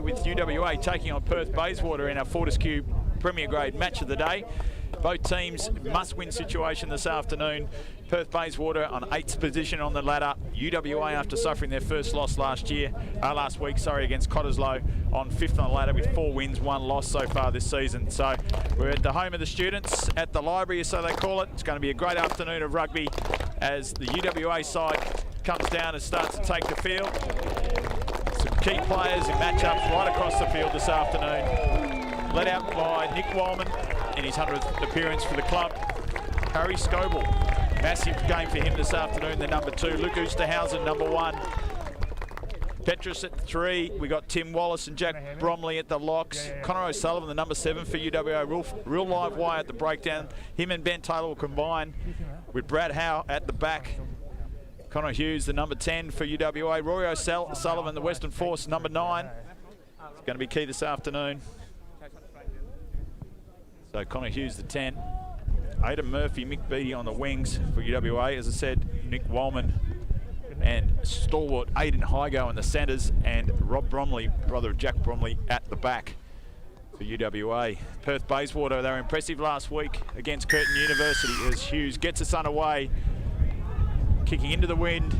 with UWA taking on Perth Bayswater in our Fortescue Premier Grade match of the day. Both teams must-win situation this afternoon. Perth Bayswater on 8th position on the ladder. UWA, after suffering their first loss last week, against Cottesloe, on 5th on the ladder with 4 wins, 1 loss so far this season. So we're at the home of the students, at the library, so they call it. It's going to be a great afternoon of rugby as the UWA side comes down and starts to take the field. Some key players in matchups right across the field this afternoon. Led out by Nick Wallman in his 100th appearance for the club. Harry Scoble, massive game for him this afternoon, the number 2. Luke Oosterhausen, number 1. Petrus at 3. We got Tim Wallace and Jack Bromley at the locks. Connor O'Sullivan, the number 7 for UWA. Real live wire at the breakdown. Him and Ben Taylor will combine with Brad Howe at the back. Connor Hughes, the number 10 for UWA. Rory O'Sullivan, the Western Force, number 9. It's going to be key this afternoon. So Connor Hughes, the 10. Aidan Murphy, Mick Beattie on the wings for UWA. As I said, Nick Wallman and stalwart Aidan Hygo in the centres, and Rob Bromley, brother of Jack Bromley, at the back for UWA. Perth Bayswater, they were impressive last week against Curtin University as Hughes gets us underway. Kicking into the wind.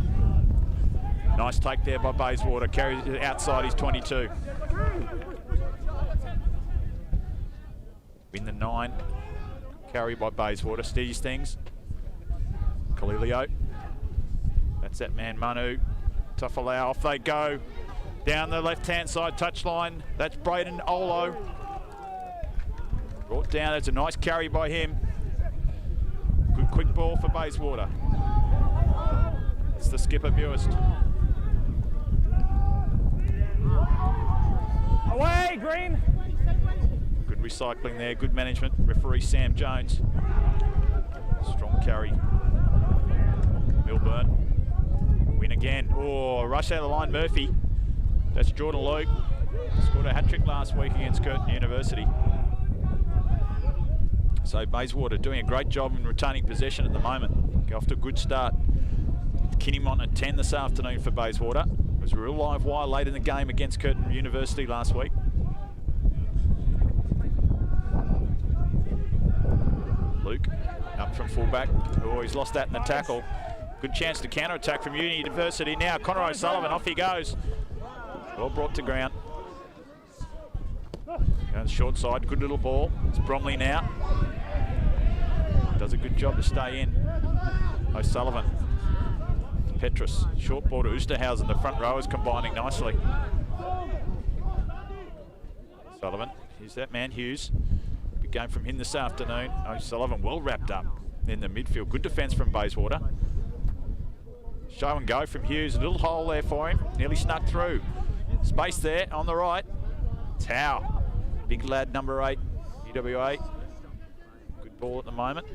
Nice take there by Bayswater, carries it outside his 22. Win the 9. Carry by Bayswater, steadies things. Kalilio. That's that man, Manu. Tuffalau, off they go. Down the left-hand side touchline. That's Braden Olo. Brought down, it's a nice carry by him. Good quick ball for Bayswater. It's the skipper, Buist. Away, Green! Good recycling there, good management. Referee Sam Jones. Strong carry. Milburn. Win again. Oh, rush out of the line, Murphy. That's Jordan Luke. Scored a hat-trick last week against Curtin University. So Bayswater doing a great job in retaining possession at the moment. Go off to a good start. Kinnymont at 10 this afternoon for Bayswater. It was a real live wire late in the game against Curtin University last week. Luke up from fullback. Oh, he's lost that in the tackle. Good chance to counter-attack from University. Now Connor O'Sullivan, off he goes. Well brought to ground. Down the short side, good little ball. It's Bromley now. Does a good job to stay in. O'Sullivan. Petrus, short ball to Oosterhausen. The front row is combining nicely. Sullivan, here's that man, Hughes. Big game from him this afternoon. O'Sullivan well wrapped up in the midfield. Good defence from Bayswater. Show and go from Hughes. A little hole there for him. Nearly snuck through. Space there on the right. It's Howe. Big lad, number 8, UWA. Good ball at the moment.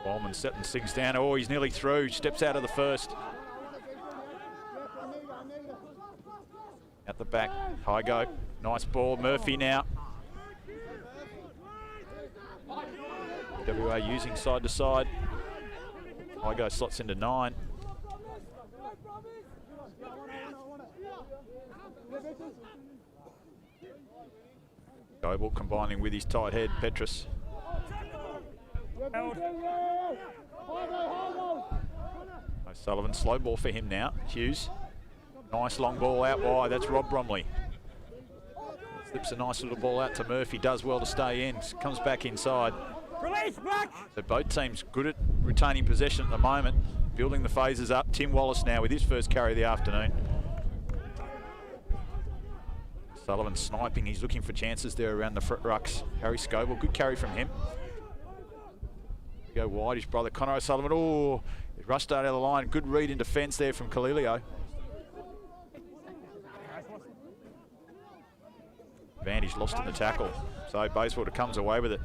Bowman setting things down. Oh, he's nearly through. Steps out of the first. At the back, Hygo. Nice ball. Murphy now. WA using side to side. Hygo slots into 9. Goble combining with his tight head, Petrus. O'Sullivan, slow ball for him now. Hughes. Nice long ball out wide. That's Rob Bromley. Slips a nice little ball out to Murphy. Does well to stay in. Comes back inside. So both teams good at retaining possession at the moment. Building the phases up. Tim Wallace now with his first carry of the afternoon. Sullivan sniping. He's looking for chances there around the front rucks. Harry Scoble. Good carry from him. Go wide, his brother Connor O'Sullivan. Oh, rushed out of the line. Good read in defence there from Kalilio. Vantage lost in the tackle. So Bayswater comes away with it.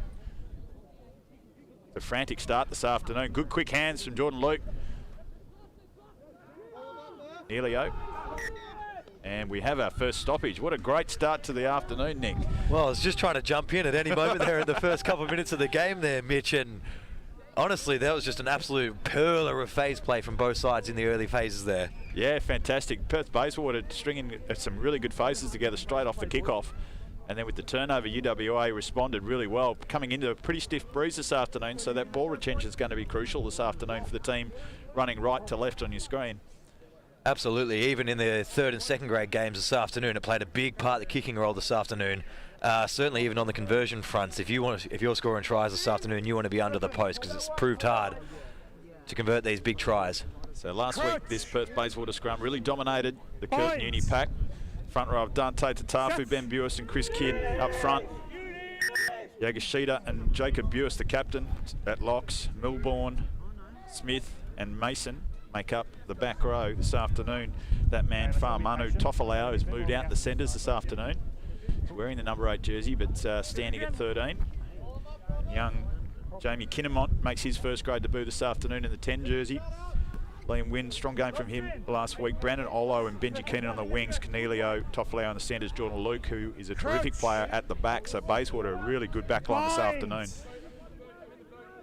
The frantic start this afternoon. Good quick hands from Jordan Luke. Elio. And we have our first stoppage. What a great start to the afternoon, Nick. Well, I was just trying to jump in at any moment there in the first couple of minutes of the game there, Mitch, and honestly, that was just an absolute pearler of phase play from both sides in the early phases there. Yeah, fantastic. Perth Bayswater stringing some really good faces together straight off the kickoff. And then with the turnover, UWA responded really well, coming into a pretty stiff breeze this afternoon, so that ball retention is going to be crucial this afternoon for the team running right to left on your screen. Absolutely. Even in the third and second grade games this afternoon, it played a big part, the kicking role this afternoon. Certainly even on the conversion fronts, if you're scoring tries this afternoon, you want to be under the post because it's proved hard to convert these big tries. So last week, this Perth Bayswater scrum really dominated the Curtin Uni pack. Front row of Dante Tatafu, Ben Buis and Chris Kidd up front. Yagashita and Jacob Buis, the captain at locks. Milbourne, Smith and Mason make up the back row this afternoon. That man, Farmanu Tofalau, has moved out the centres this afternoon. He's wearing the number 8 jersey, but standing at 13. And young Jamie Kinnamont makes his first grade debut this afternoon in the 10 jersey. Liam Wynn, strong game from him last week. Brandon Olo and Benji Keenan on the wings. Cornelio Tofalau on the centres. Jordan Luke, who is a terrific player at the back. So Bayswater, a really good back line this afternoon.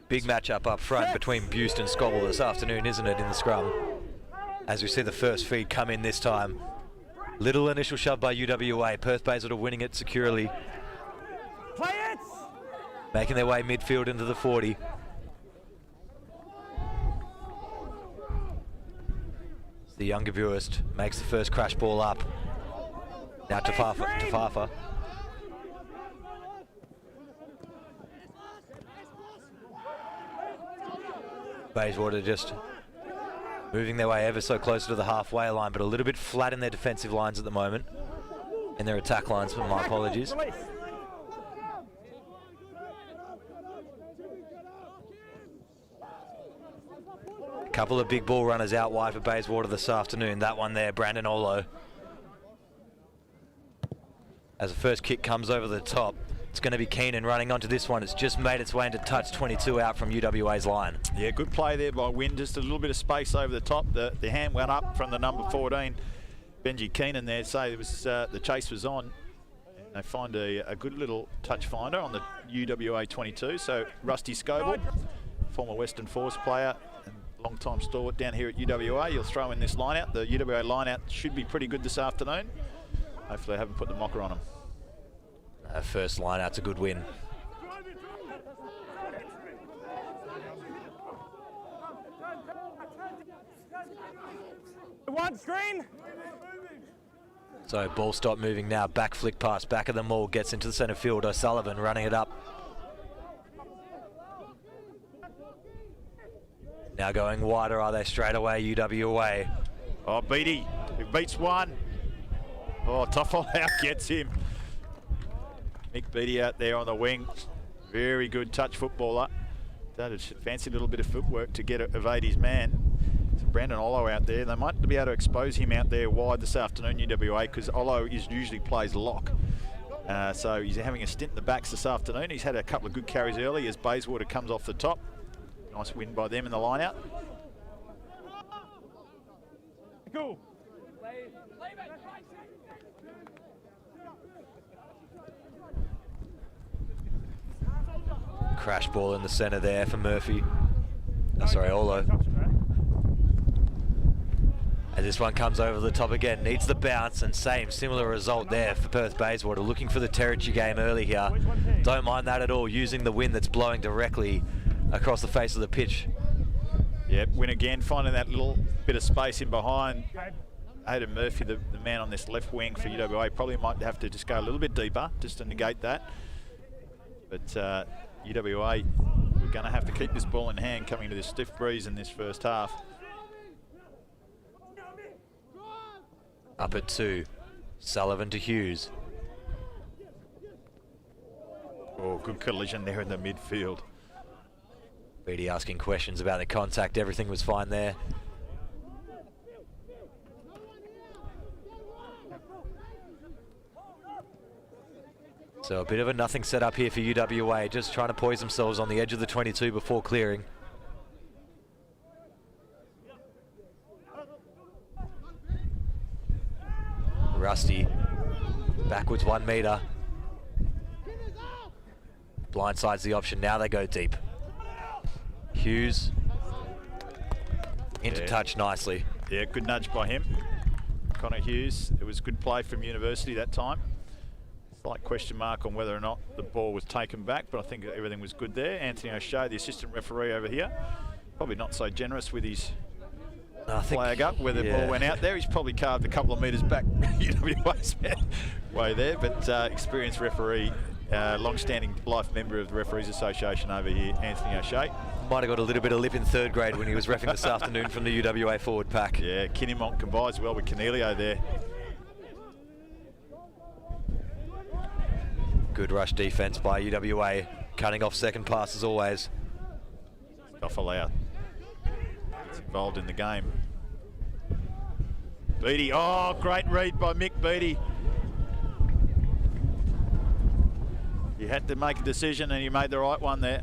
Big matchup up front between Bust and Scobble this afternoon, isn't it, in the scrum? As we see the first feed come in this time. Little initial shove by UWA. Perth Bayswater winning it securely. Play it! Making their way midfield into the 40. The younger Buist makes the first crash ball up. Now Tafafa. Bayswater just moving their way ever so closer to the halfway line, but a little bit flat in their defensive lines at the moment. In their attack lines, but my apologies. Couple of big ball runners out wide for Bayswater this afternoon. That one there, Brandon Olo. As the first kick comes over the top, it's going to be Keenan running onto this one. It's just made its way into touch 22 out from UWA's line. Yeah, good play there by Wynn. Just a little bit of space over the top. The hand went up from the number 14, Benji Keenan there. So it was, the chase was on. And they find a good little touch finder on the UWA 22. So Rusty Scoble, former Western Force player, long-time stalwart down here at UWA. You'll throw in this line-out. The UWA line-out should be pretty good this afternoon. Hopefully they haven't put the mocker on them. First line-out's a good win. One screen. So ball stop moving now. Back flick pass, back of the maul, gets into the centre field. O'Sullivan running it up. Now going wider, are they straight away, UWA? Oh, Beatty, he beats one. Oh, Tofalau gets him. Nick Beatty out there on the wing. Very good touch footballer. Did a fancy little bit of footwork to evade his man. So Brandon Olo out there. They might be able to expose him out there wide this afternoon, UWA, because Olo usually plays lock. So he's having a stint in the backs this afternoon. He's had a couple of good carries early as Bayswater comes off the top. Nice win by them in the line-out. Go. Crash ball in the centre there for Murphy. Oh, sorry, Olo. And this one comes over the top again. Needs the bounce, and similar result there for Perth Bayswater. Looking for the territory game early here. Don't mind that at all, using the wind that's blowing directly across the face of the pitch. Yep, win again, finding that little bit of space in behind. Aidan Murphy, the man on this left wing for UWA, probably might have to just go a little bit deeper just to negate that. But UWA, we're going to have to keep this ball in hand coming to this stiff breeze in this first half. Up at 2, Sullivan to Hughes. Oh, good collision there in the midfield. Beatty asking questions about the contact. Everything was fine there. So a bit of a nothing set up here for UWA, just trying to poise themselves on the edge of the 22 before clearing. Rusty, backwards 1 metre. Blindsides the option, now they go deep. Hughes into touch nicely. Yeah, good nudge by him. Connor Hughes. It was good play from University that time. Slight question mark on whether or not the ball was taken back, but I think everything was good there. Anthony O'Shea, the assistant referee over here, probably not so generous with his flag up where the ball went out there. He's probably carved a couple of metres back UWA's way there, but experienced referee, long-standing life member of the Referees Association over here, Anthony O'Shea. Might have got a little bit of lip in third grade when he was reffing this afternoon from the UWA forward pack. Yeah, Kinnymont combines well with Cornelio there. Good rush defence by UWA, cutting off second pass as always. Off allowed. It's involved in the game. Beattie, oh, great read by Mick Beattie. You had to make a decision and you made the right one there.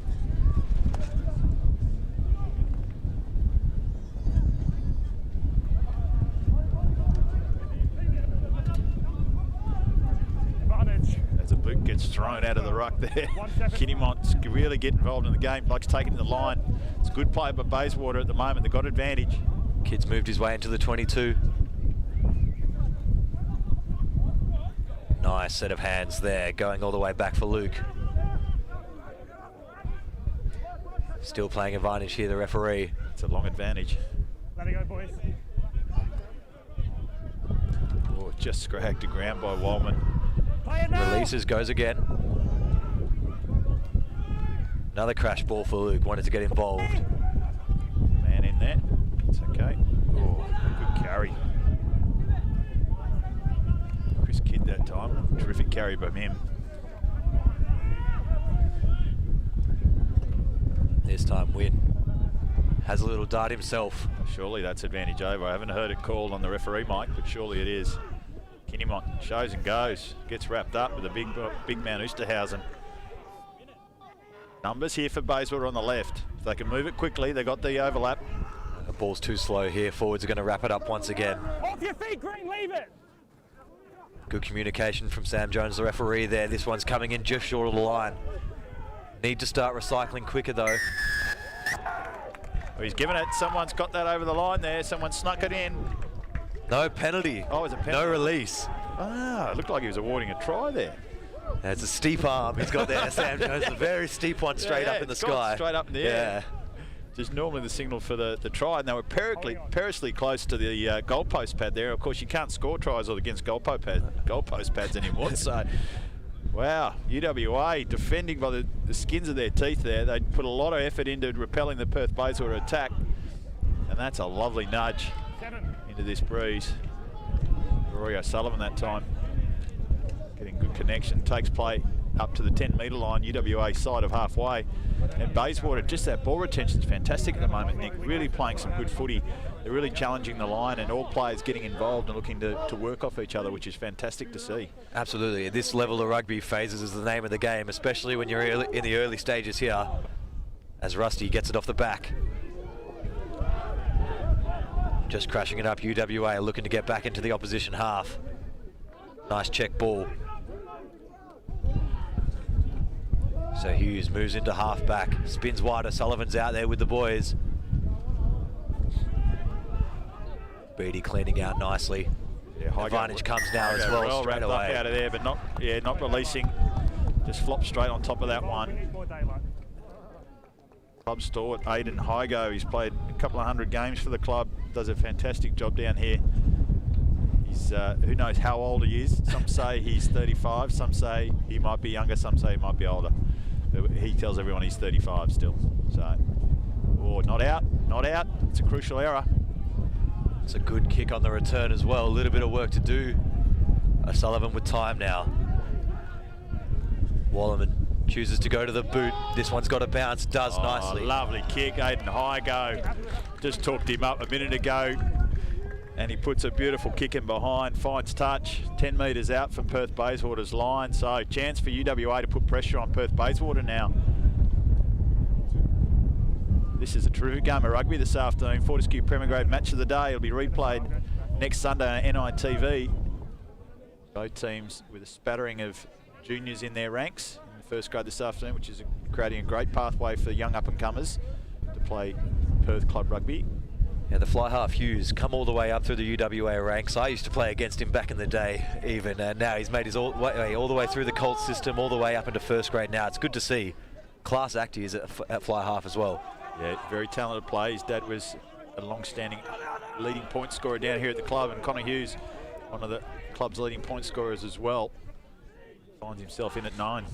As a boot gets thrown out of the ruck there. Kinnymont's really get involved in the game, likes taking to the line. It's a good play by Bayswater at the moment, they've got advantage. Kid's moved his way into the 22. Nice set of hands there, going all the way back for Luke. Still playing advantage here, the referee. It's a long advantage. Let it go, boys. Oh, just scragged to ground by Wallman. Releases, goes again. Another crash ball for Luke, wanted to get involved. Man in there, it's okay. Oh, good carry. Chris Kidd that time, terrific carry by him. This time Wynn has a little dart himself. Surely that's advantage over. I haven't heard it called on the referee mic, but surely it is. Kinnymont shows and goes, gets wrapped up with a big man Oosterhausen. Numbers here for Bayswater on the left. If they can move it quickly, they got the overlap. The ball's too slow here. Forwards are going to wrap it up once again. Off your feet, Green, leave it. Good communication from Sam Jones, the referee there. This one's coming in just short of the line. Need to start recycling quicker though. Well, he's given it. Someone's got that over the line there. Someone snuck it in. No penalty. Oh, it was a penalty. No release. Ah, it looked like he was awarding a try there. It's a steep arm he's got there, Sam Jones. A very steep one straight up in the sky. Straight up in the air. Just normally the signal for the try, and they were perilously close to the goalpost pad there. Of course, you can't score tries against goalpost pads anymore. So, wow, UWA defending by the skins of their teeth there. They put a lot of effort into repelling the Perth Bayswater attack, and that's a lovely nudge into this breeze. Rory O'Sullivan that time getting good connection, takes play up to the 10-metre line, UWA side of halfway. And Bayswater, just that ball retention is fantastic at the moment, Nick. Really playing some good footy. They're really challenging the line, and all players getting involved and looking to work off each other, which is fantastic to see. Absolutely. At this level of rugby, phases is the name of the game, especially when you're in the early stages here. As Rusty gets it off the back. Just crashing it up, UWA looking to get back into the opposition half. Nice check ball. So Hughes moves into half back, spins wider, Sullivan's out there with the boys. Beattie cleaning out nicely. Yeah, advantage comes now as well, straight away. Out of there, but not releasing. Just flopped straight on top of that one. Club stalwart Aidan Hygo, he's played a couple of 100 games for the club, does a fantastic job down here. He's who knows how old he is. Some say he's 35, some say he might be younger, some say he might be older. But he tells everyone he's 35 still. So, oh, not out. It's a crucial error. It's a good kick on the return as well. A little bit of work to do. O'Sullivan with time now. Wallerman chooses to go to the boot. This one's got a bounce, does nicely. Lovely kick, Aidan Hygo. Just talked him up a minute ago. And he puts a beautiful kick in behind, finds touch, 10 metres out from Perth Bayswater's line. So chance for UWA to put pressure on Perth Bayswater now. This is a terrific game of rugby this afternoon. Fortescue Premier Grade match of the day. It'll be replayed next Sunday on NITV. Both teams with a spattering of juniors in their ranks in the first grade this afternoon, which is creating a great pathway for young up-and-comers to play Perth club rugby. Yeah, the fly half Hughes come all the way up through the UWA ranks. I used to play against him back in the day even, and now he's made his all the way through the Colts system, all the way up into first grade now. It's good to see. Class act he is at fly half as well. Yeah, very talented player. His dad was a long-standing leading point scorer down here at the club, and Connor Hughes, one of the club's leading point scorers as well, finds himself in at 9. A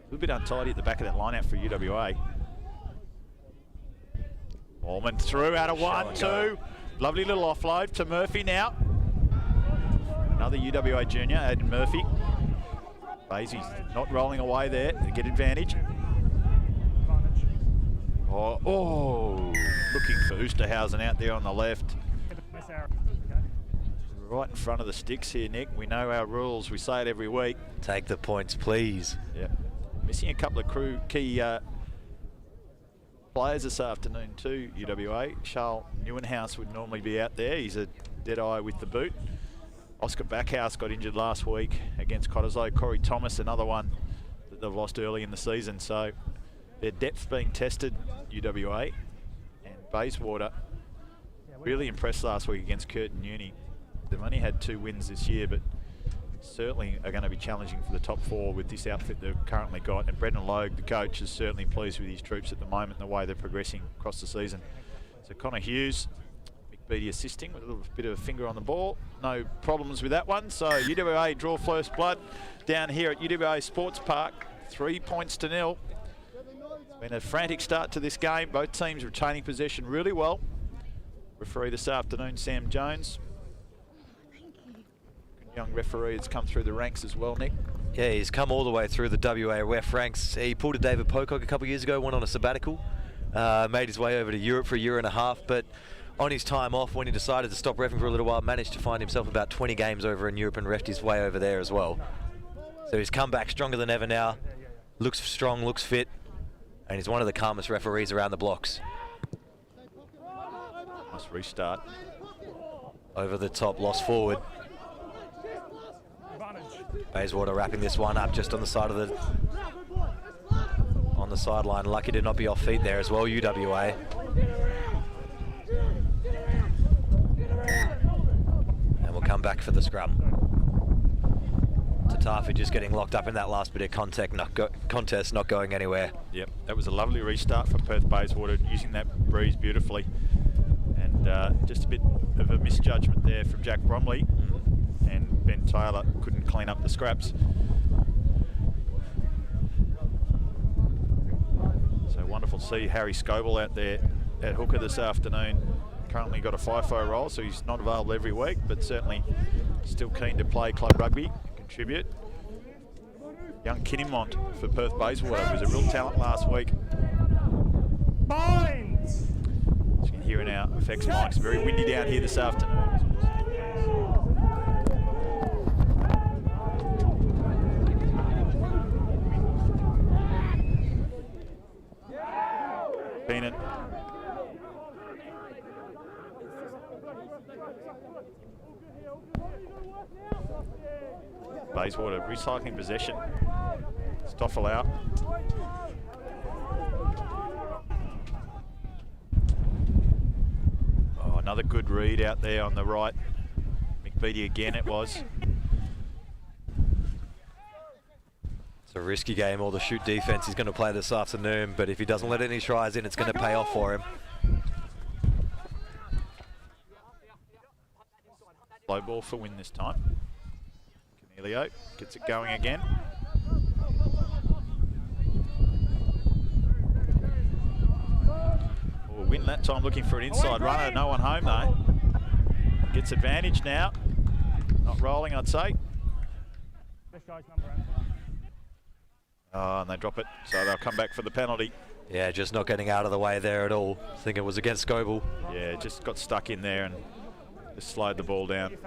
little bit untidy at the back of that line out for UWA. Allman through out of 1-2. Lovely little offload to Murphy now. Another UWA junior, Aiden Murphy. Baysy's not rolling away there to get advantage. Oh, looking for Oosterhausen out there on the left. Right in front of the sticks here, Nick. We know our rules. We say it every week. Take the points, please. Yeah. Missing a couple of key players this afternoon too, UWA. Charles Neuenhouse would normally be out there. He's a dead eye with the boot. Oscar Backhouse got injured last week against Cottesloe. Corey Thomas, another one that they've lost early in the season. So their depth being tested, UWA. And Bayswater really impressed last week against Curtin Uni. They've only had 2 wins this year, but certainly are going to be challenging for the top 4 with this outfit they've currently got. And Brendan Logue, the coach, is certainly pleased with his troops at the moment and the way they're progressing across the season. So Connor Hughes, McBeatty assisting with a little bit of a finger on the ball. No problems with that one. So UWA draw first blood down here at UWA Sports Park. 3 points to 0. It's been a frantic start to this game. Both teams retaining possession really well. Referee this afternoon, Sam Jones. Young referee has come through the ranks as well, Nick. Yeah, he's come all the way through the WARF ranks. He pulled a David Pocock a couple of years ago, went on a sabbatical, made his way over to Europe for a year and a half, but on his time off, when he decided to stop reffing for a little while, managed to find himself about 20 games over in Europe and reffed his way over there as well. So he's come back stronger than ever now, looks strong, looks fit, and he's one of the calmest referees around the blocks. Nice restart. Over the top, lost forward. Bayswater wrapping this one up just on the side of the sideline. Lucky to not be off feet there as well, UWA. And we'll come back for the scrum. Tatafi just getting locked up in that last bit of contest, not going anywhere. Yep, that was a lovely restart for Perth Bayswater, using that breeze beautifully. And just a bit of a misjudgment there from Jack Bromley. And Ben Taylor couldn't clean up the scraps. So wonderful to see Harry Scoble out there at hooker this afternoon. Currently got a FIFO role, so he's not available every week, but certainly still keen to play club rugby, contribute. Young Kinnimont for Perth Bayswater was a real talent last week. Binds! As you can hear in our effects mics, very windy down here this afternoon. Beenan. Bayswater recycling possession. Stoffel out. Oh, another good read out there on the right. McBeatty again it was. It's a risky game, all the shoot defense he's going to play this afternoon, but if he doesn't let any tries in, it's going to pay off for him. Low ball for win this time. Cornelio gets it going again. Oh, win that time looking for an inside runner. No one home though. Gets advantage now. Not rolling, I'd say. Oh, and they drop it, so they'll come back for the penalty. Yeah, just not getting out of the way there at all. I think it was against Scoble. Yeah, just got stuck in there and just slowed the ball down.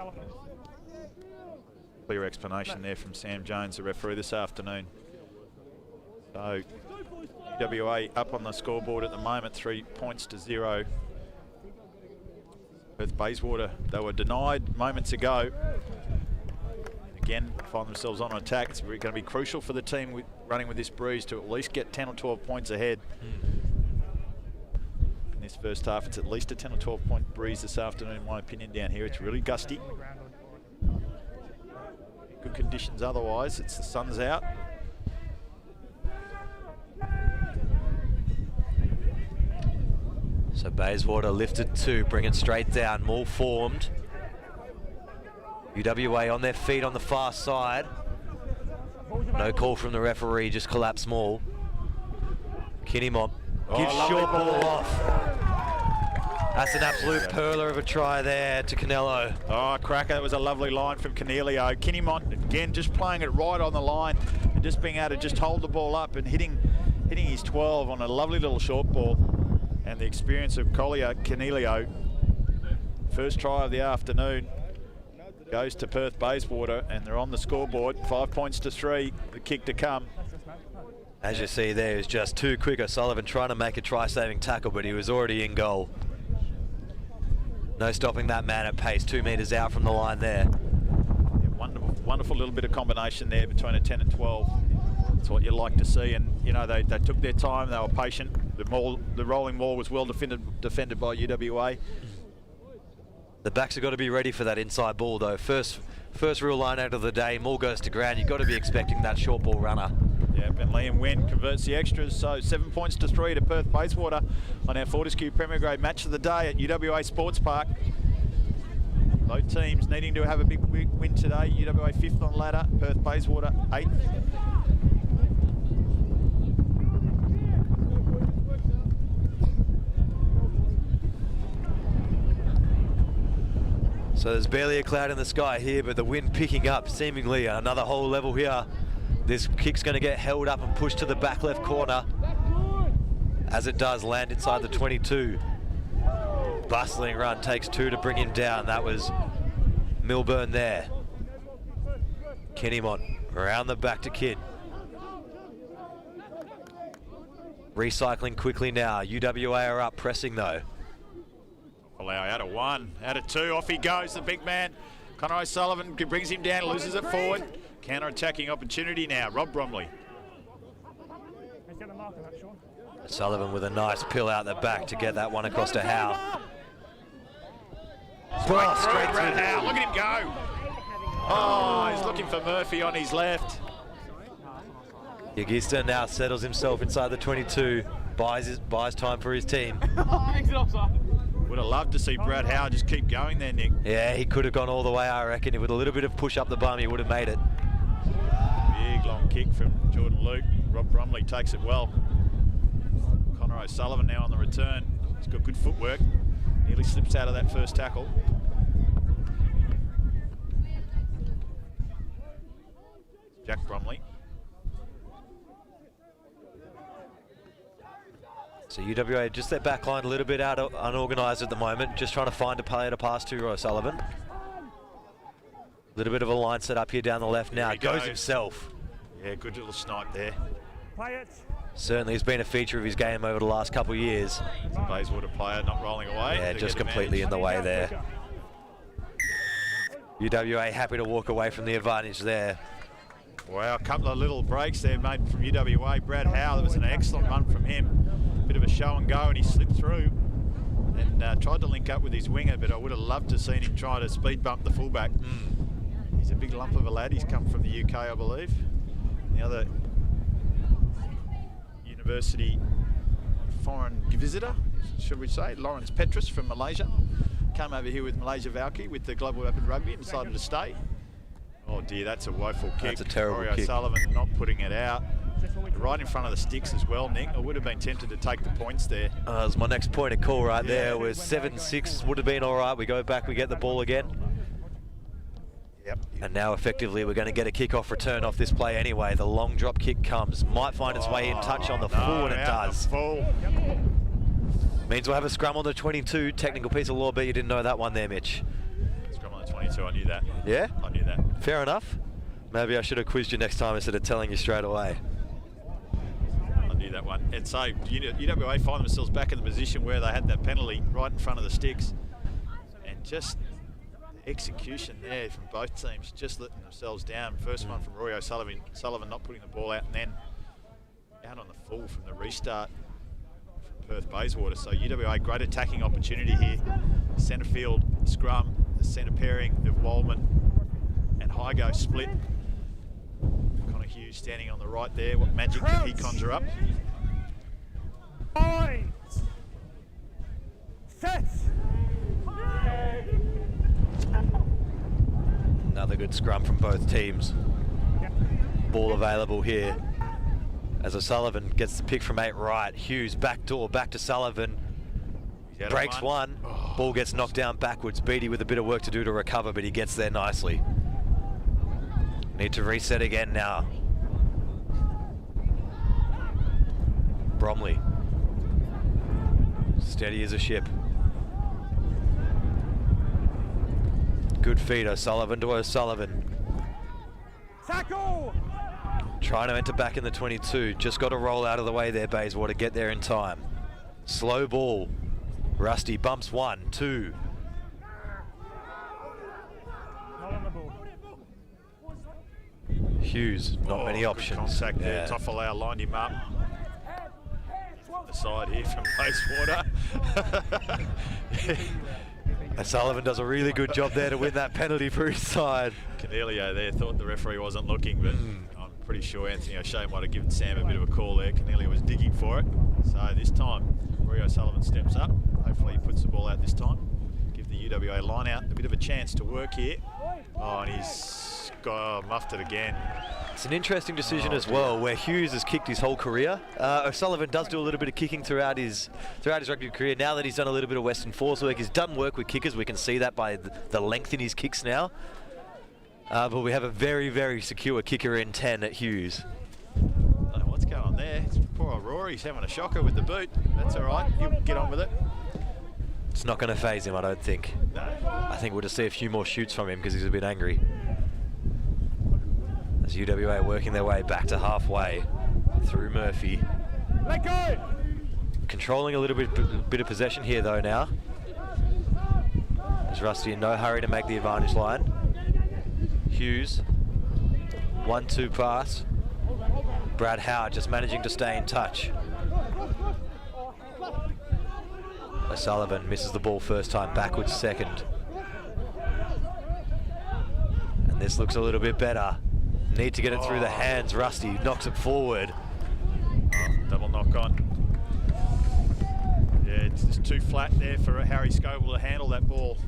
Clear explanation there from Sam Jones, the referee this afternoon. So, UWA up on the scoreboard at the moment, 3 points to 0. Perth Bayswater, they were denied moments ago. Again, find themselves on attack. It's going to be crucial for the team running with this breeze to at least get 10 or 12 points ahead. this first half. It's at least a 10 or 12 point breeze this afternoon, in my opinion, down here. It's really gusty. Good conditions otherwise. It's the sun's out. So Bayswater lifted 2, bring it straight down. Maul formed. UWA on their feet on the far side. No call from the referee, just collapse Maul. Kinnymont gives short ball off. That's an absolute perler of a try there to Canelo. Oh, cracker, that was a lovely line from Canelio. Kinnymont, again, just playing it right on the line and just being able to just hold the ball up and hitting his 12 on a lovely little short ball. And the experience of Canelio, first try of the afternoon, goes to Perth Bayswater, and they're on the scoreboard. 5 points to 3, the kick to come. As you see there, is just too quick. O'Sullivan trying to make a try-saving tackle, but he was already in goal. No stopping that man at pace, 2 metres out from the line there. Yeah, wonderful little bit of combination there between a 10 and 12. That's what you like to see, and you know they took their time, they were patient. The rolling maul was well defended by UWA. The backs have got to be ready for that inside ball though. First real line out of the day, maul goes to ground, you've got to be expecting that short ball runner. Yep, and Liam Wynn converts the extras, so 7 points to 3 to Perth Bayswater on our Fortescue Premier Grade match of the day at UWA Sports Park. Both teams needing to have a big win today. UWA 5th on ladder, Perth Bayswater 8th. So there's barely a cloud in the sky here, but the wind picking up, seemingly another whole level here. This kick's going to get held up and pushed to the back left corner. As it does, land inside the 22. Bustling run, takes 2 to bring him down. That was Milburn there. Kinnymont around the back to Kidd. Recycling quickly now. UWA are up, pressing though. Allow out of 1, out of 2, off he goes, the big man. Connor O'Sullivan brings him down, loses it forward. Counter-attacking opportunity now, Rob Bromley. O'Sullivan with a nice pill out the back to get that one across to Howe. Straight through Howe, look at him go. Oh, he's looking for Murphy on his left. Yagista now settles himself inside the 22, buys time for his team. Would have loved to see Brad Howe just keep going there, Nick. Yeah, he could have gone all the way, I reckon. With a little bit of push up the bum, he would have made it. Big long kick from Jordan Luke. Rob Bromley takes it well. Connor O'Sullivan now on the return. He's got good footwork. Nearly slips out of that first tackle. Jack Bromley. So UWA just their back line a little bit out unorganised at the moment, just trying to find a player to pass to O'Sullivan. A little bit of a line set up here down the left now. Goes himself. Yeah, good little snipe there. Play it. Certainly has been a feature of his game over the last couple of years. Bayswater player not rolling away. Yeah, just completely in the way there. UWA happy to walk away from the advantage there. Wow, a couple of little breaks there made from UWA. Brad Howe, that was an excellent run from him. Bit of a show and go, and he slipped through and tried to link up with his winger, but I would have loved to seen him try to speed bump the fullback. He's a big lump of a lad. He's come from the UK, I believe. The other university foreign visitor, should we say, Lawrence Petrus from Malaysia. Came over here with Malaysia Valky with the Global Open Rugby and decided to stay. Oh dear, that's a woeful kick. That's a terrible Rory kick. O'Sullivan not putting it out. Right in front of the sticks as well, Nick. I would have been tempted to take the points there. That was my next point of call right there. Was 7-6 would have been all right. We go back, we get the ball again. Yep. And now effectively we're going to get a kick-off return off this play anyway. The long drop kick comes. Might find its way in touch on the full, and it does. Means we'll have a scrum on the 22. Technical piece of law, but you didn't know that one there, Mitch. Scrum on the 22, I knew that. Yeah? I knew that. Fair enough. Maybe I should have quizzed you next time instead of telling you straight away. I knew that one. And so UWA find themselves back in the position where they had that penalty right in front of the sticks. And just execution there from both teams, just letting themselves down. First one from Roy O'Sullivan not putting the ball out, and then out on the full from the restart from Perth Bayswater. So UWA, great attacking opportunity here. Centre field scrum, the centre pairing of Waldman and Hygo split. Connor Hughes standing on the right there. What magic can he conjure up? Point. Set. Another good scrum from both teams. Ball available here as O'Sullivan gets the pick from 8 right. Hughes back door, back to Sullivan. Breaks one. Ball gets knocked down backwards. Beattie with a bit of work to do to recover, but he gets there nicely. Need to reset again now. Bromley. Steady as a ship. Good feed, O'Sullivan to O'Sullivan. Tackle! Trying to enter back in the 22. Just got to roll out of the way there, Bayswater. Get there in time. Slow ball. Rusty bumps 1, 2. Not on the ball. Hughes, not many options. Contact there. Toffolo lined him up. The side here from Bayswater. O'Sullivan does a really good job there to win that penalty for his side. Cornelio there thought the referee wasn't looking, but I'm pretty sure Anthony O'Shea might have given Sam a bit of a call there. Cornelio was digging for it. So this time, Rory O'Sullivan steps up. Hopefully he puts the ball out this time. Give the UWA line out a bit of a chance to work here. Oh, and he's muffed it again. It's an interesting decision as well, where Hughes has kicked his whole career. O'Sullivan does do a little bit of kicking throughout his rugby career. Now that he's done a little bit of Western Force work, he's done work with kickers. We can see that by the length in his kicks now. But we have a very, very secure kicker in 10 at Hughes. I don't know what's going on there. Poor old Rory's having a shocker with the boot. That's all right. He'll get on with it. It's not going to faze him, I don't think. No. I think we'll just see a few more shoots from him because he's a bit angry. As UWA working their way back to halfway through Murphy. Let go! Controlling a little bit of possession here though now. There's Rusty in no hurry to make the advantage line. Hughes, 1-2 pass. Brad Howard just managing to stay in touch. O'Sullivan misses the ball first time, backwards second. And this looks a little bit better. Need to get it through the hands. Rusty knocks it forward. Double knock on. Yeah, it's just too flat there for Harry Scoble to handle that ball.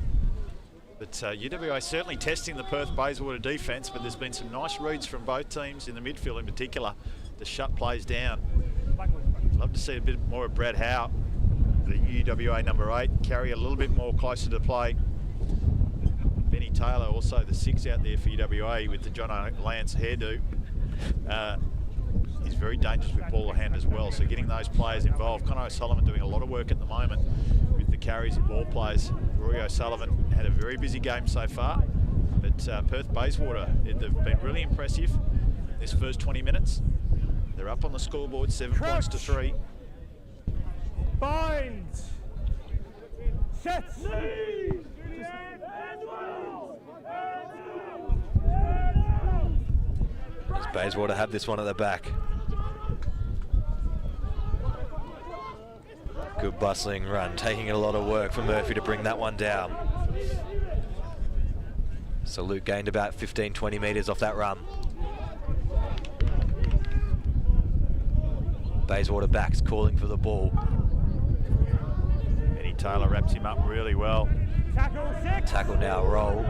But UWA certainly testing the Perth Bayswater defence, but there's been some nice reads from both teams in the midfield in particular to shut plays down. I'd love to see a bit more of Brad Howe, the UWA number 8, carry a little bit more closer to play. Benny Taylor, also the 6 out there for UWA with the John Lance hairdo. He's very dangerous with ball hand as well, so getting those players involved. Connor O'Sullivan doing a lot of work at the moment with the carries and ball plays. Rory O'Sullivan had a very busy game so far, but Perth Bayswater, they've been really impressive this first 20 minutes. They're up on the scoreboard, 7 points to 3. Bind! Set! As Bayswater have this one at the back. Good bustling run, taking a lot of work for Murphy to bring that one down. So Luke gained about 15-20 metres off that run. Bayswater backs calling for the ball. Benny Taylor wraps him up really well. Tackle now, roll.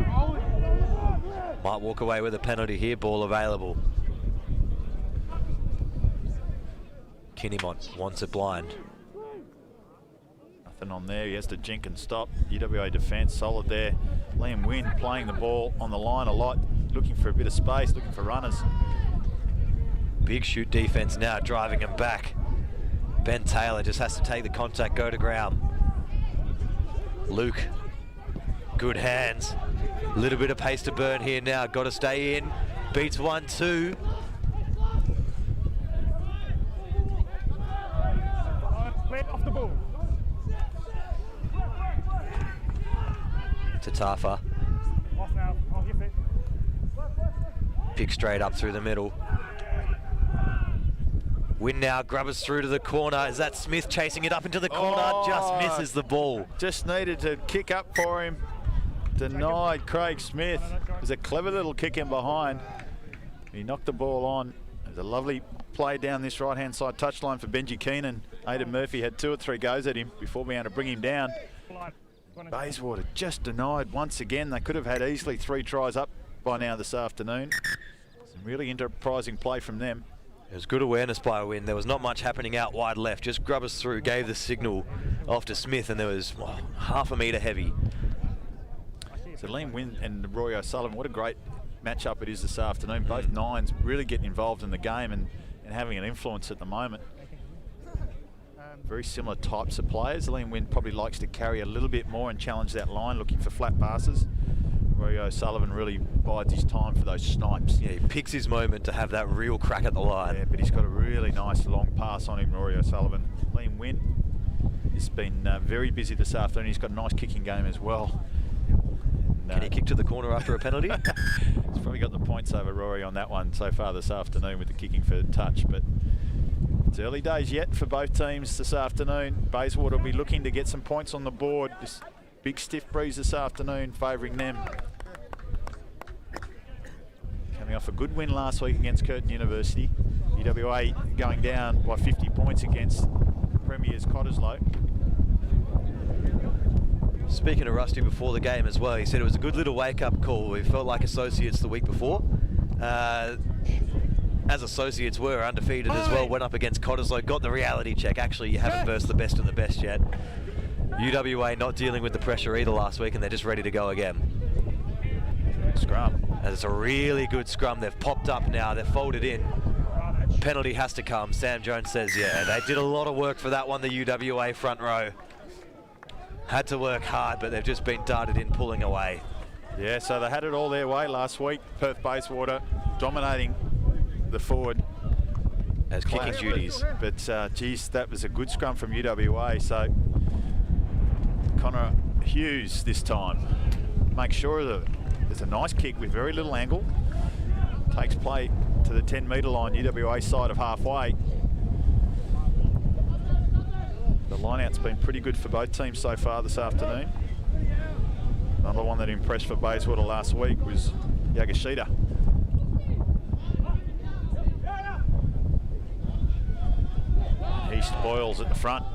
Might walk away with a penalty here, ball available. Kinnymont wants it blind. Nothing on there, he has to jink and stop. UWA defence solid there. Liam Wynn playing the ball on the line a lot, looking for a bit of space, looking for runners. Big shoot defence now, driving him back. Ben Taylor just has to take the contact, go to ground. Luke, good hands. A little bit of pace to burn here now, got to stay in. Beats 1-2. Off the ball. Tafa. Off now. Off your feet. Pick straight up through the middle. Win now, grubbers through to the corner. Is that Smith chasing it up into the corner? Just misses the ball. Just needed to kick up for him. Denied Craig Smith. It was a clever little kick in behind. He knocked the ball on. It was a lovely play down this right-hand side touchline for Benji Keenan. Aidan Murphy had 2 or 3 goes at him before being able to bring him down. Bayswater just denied once again. They could have had easily 3 tries up by now this afternoon. Some really enterprising play from them. It was good awareness by Win. There was not much happening out wide left. Just grubbers through, gave the signal off to Smith, and there was half a metre heavy. So Liam Wynn and Roy O'Sullivan, what a great matchup it is this afternoon. Both nines really getting involved in the game and having an influence at the moment. Very similar types of players. Liam Wynn probably likes to carry a little bit more and challenge that line, looking for flat passes. Roy O'Sullivan really bides his time for those snipes. Yeah, he picks his moment to have that real crack at the line. Yeah, but he's got a really nice long pass on him, Roy O'Sullivan. Liam Wynn has been very busy this afternoon. He's got a nice kicking game as well. Can he kick to the corner after a penalty? He's probably got the points over Rory on that one so far this afternoon with the kicking for touch, but it's early days yet for both teams this afternoon. Bayswater will be looking to get some points on the board. This big stiff breeze this afternoon favouring them. Coming off a good win last week against Curtin University. UWA going down by 50 points against Premier's Cottesloe. Speaking to Rusty before the game as well, he said it was a good little wake-up call. We felt like associates the week before. As associates were undefeated as well, went up against Cottesloe, got the reality check. Actually, you haven't versed the best of the best yet. UWA not dealing with the pressure either last week, and they're just ready to go again. Good scrum. And it's a really good scrum. They've popped up now, they're folded in. Penalty has to come. Sam Jones says, yeah, they did a lot of work for that one, the UWA front row. Had to work hard, but they've just been darted in, pulling away. Yeah, so they had it all their way last week. Perth Bayswater dominating the forward as kicking duties. But geez, that was a good scrum from UWA. So Connor Hughes this time makes sure that there's a nice kick with very little angle. Takes play to the 10-metre line, UWA side of halfway. The line-out's been pretty good for both teams so far this afternoon. Another one that impressed for Bayswater last week was Yagashita. He spoils at the front.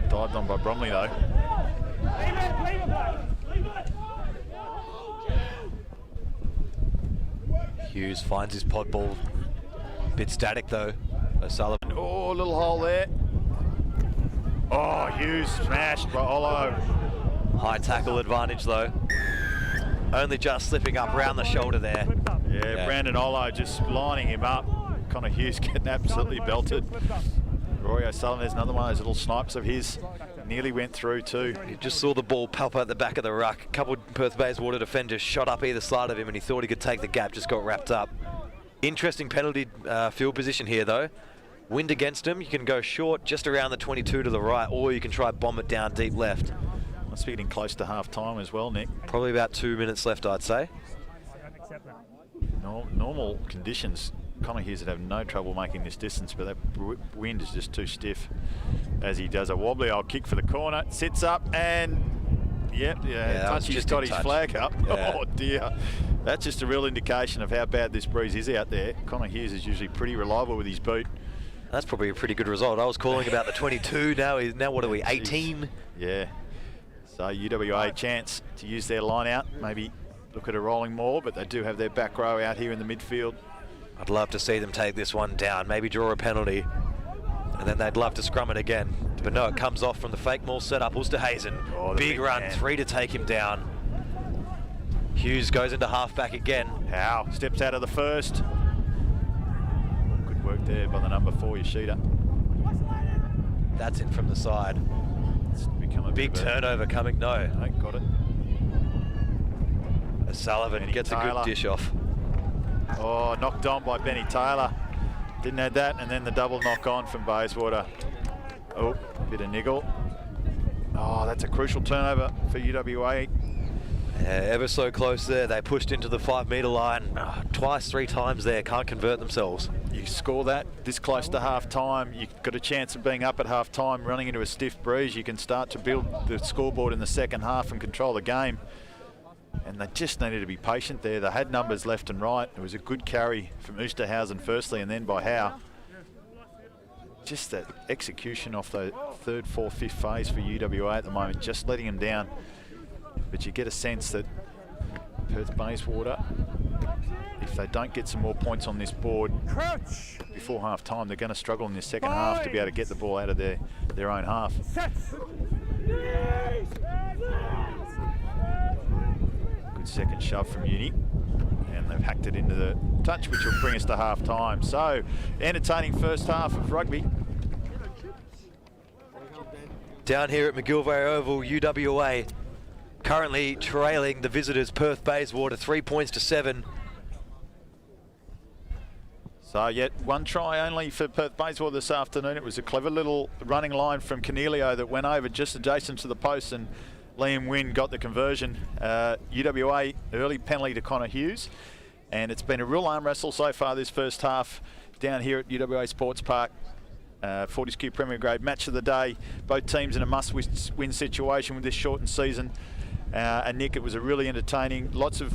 Dived on by Bromley though. Hughes finds his pod ball. Bit static though. O'Sullivan. Oh, a little hole there. Oh, Hughes smashed by Olo. High tackle advantage though. Only just slipping up round the shoulder there. Yeah, Brandon Olo just lining him up. Connor Hughes getting absolutely belted. Roy O'Sullivan, there's another one of those little snipes of his. Nearly went through too. He just saw the ball pop out the back of the ruck. A couple of Perth Bayswater defenders shot up either side of him and he thought he could take the gap, just got wrapped up. Interesting penalty field position here though. Wind against him, you can go short just around the 22 to the right, or you can try bomb it down deep left. Must be getting close to half time as well, Nick. Probably about 2 minutes left, I'd say. Normal conditions, Connor Hughes would have no trouble making this distance, but that wind is just too stiff as he does a wobbly old kick for the corner, sits up and Touchy's got his flag up. Yeah. Oh dear. That's just a real indication of how bad this breeze is out there. Connor Hughes is usually pretty reliable with his boot. That's probably a pretty good result. I was calling about the 22, now what are we, 18? Yeah. So UWA chance to use their line out, maybe look at a rolling maul, but they do have their back row out here in the midfield. I'd love to see them take this one down, maybe draw a penalty, and then they'd love to scrum it again. But no, it comes off from the fake maul setup. Ulsterhazen, big run, man. 3 to take him down. Hughes goes into halfback again. Howe steps out of the first. Good work there by the number 4, Yoshida. That's in from the side. It's become a big turnover coming. No, got it. O'Sullivan gets a good dish off. Oh, knocked on by Benny Taylor. Didn't have that, and then the double knock on from Bayswater. Oh, bit of niggle. Oh, that's a crucial turnover for UWA. Yeah, ever so close there. They pushed into the 5 metre line twice, 3 times there. Can't convert themselves. you score that this close to half-time, you've got a chance of being up at half-time, running into a stiff breeze. You can start to build the scoreboard in the second half and control the game. And they just needed to be patient there. They had numbers left and right. It was a good carry from Oosterhausen firstly, and then by Howe. Just that execution off the third, fourth, fifth phase for UWA at the moment, just letting them down. But you get a sense that Perth Bayswater, if they don't get some more points on this board before half time, they're going to struggle in this second half to be able to get the ball out of their own half. Good second shove from Uni, and they've hacked it into the touch, which will bring us to half time. So entertaining first half of rugby. Down here at McGilvray Oval, UWA currently trailing the visitors Perth Bayswater 3 points to 7. So yet one try only for Perth Bayswater this afternoon. It was a clever little running line from Cornelio that went over just adjacent to the post, and Liam Wynn got the conversion. UWA early penalty to Connor Hughes, and it's been a real arm wrestle so far this first half down here at UWA Sports Park. Fortescue Premier Grade match of the day. Both teams in a must-win situation with this shortened season. And Nick, it was a really entertaining, lots of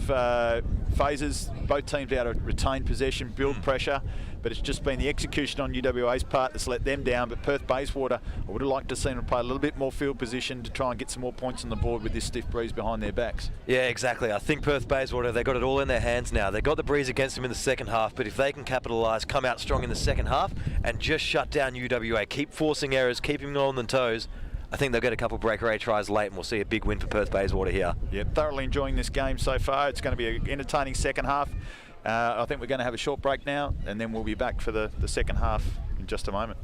phases, both teams able to retain possession, build pressure, but it's just been the execution on UWA's part that's let them down. But Perth Bayswater, I would have liked to see them play a little bit more field position to try and get some more points on the board with this stiff breeze behind their backs. Yeah, exactly. I think Perth Bayswater, they've got it all in their hands now. They've got the breeze against them in the second half, but if they can capitalise, come out strong in the second half and just shut down UWA, keep forcing errors, keeping them on the toes, I think they'll get a couple breakaway tries late, and we'll see a big win for Perth Bayswater here. Yep, thoroughly enjoying this game so far. It's going to be an entertaining second half. I think we're going to have a short break now, and then we'll be back for the second half in just a moment.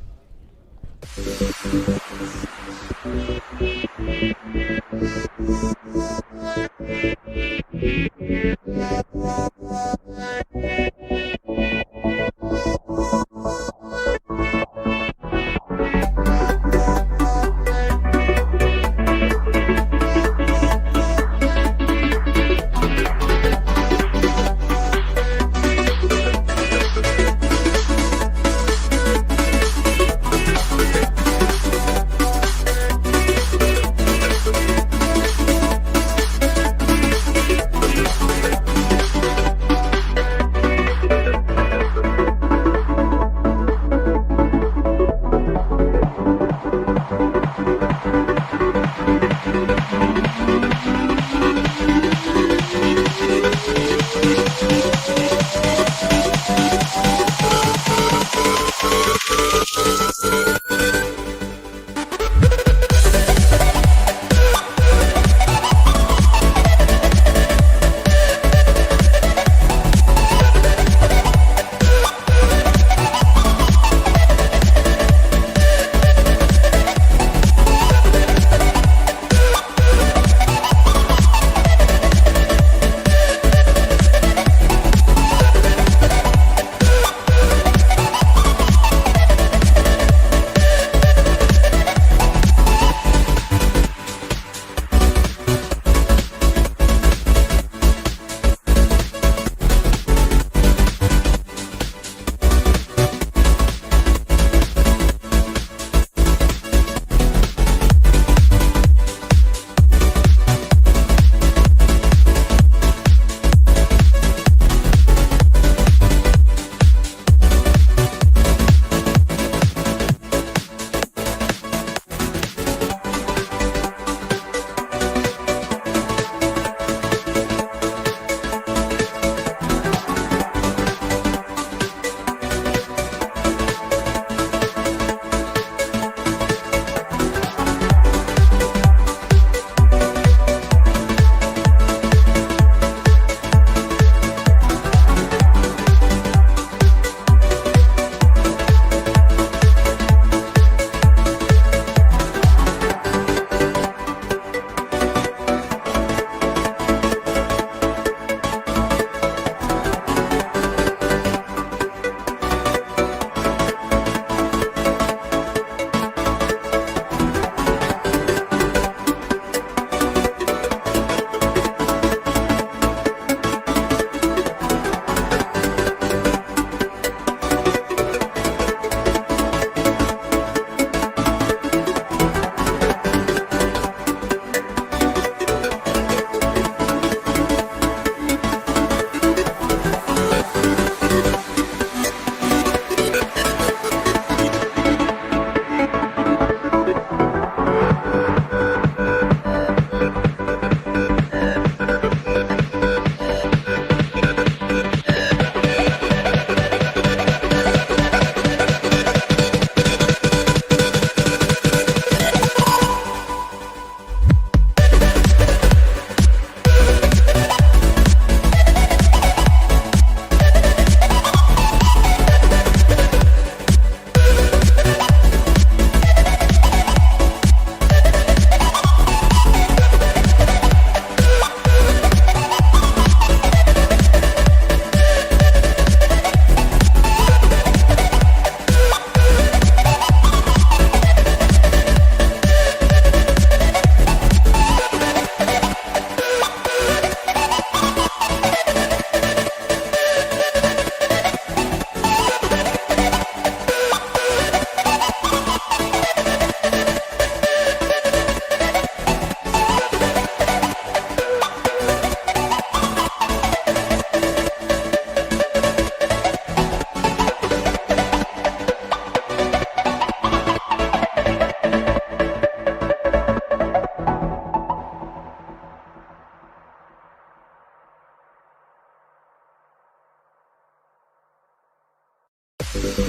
Welcome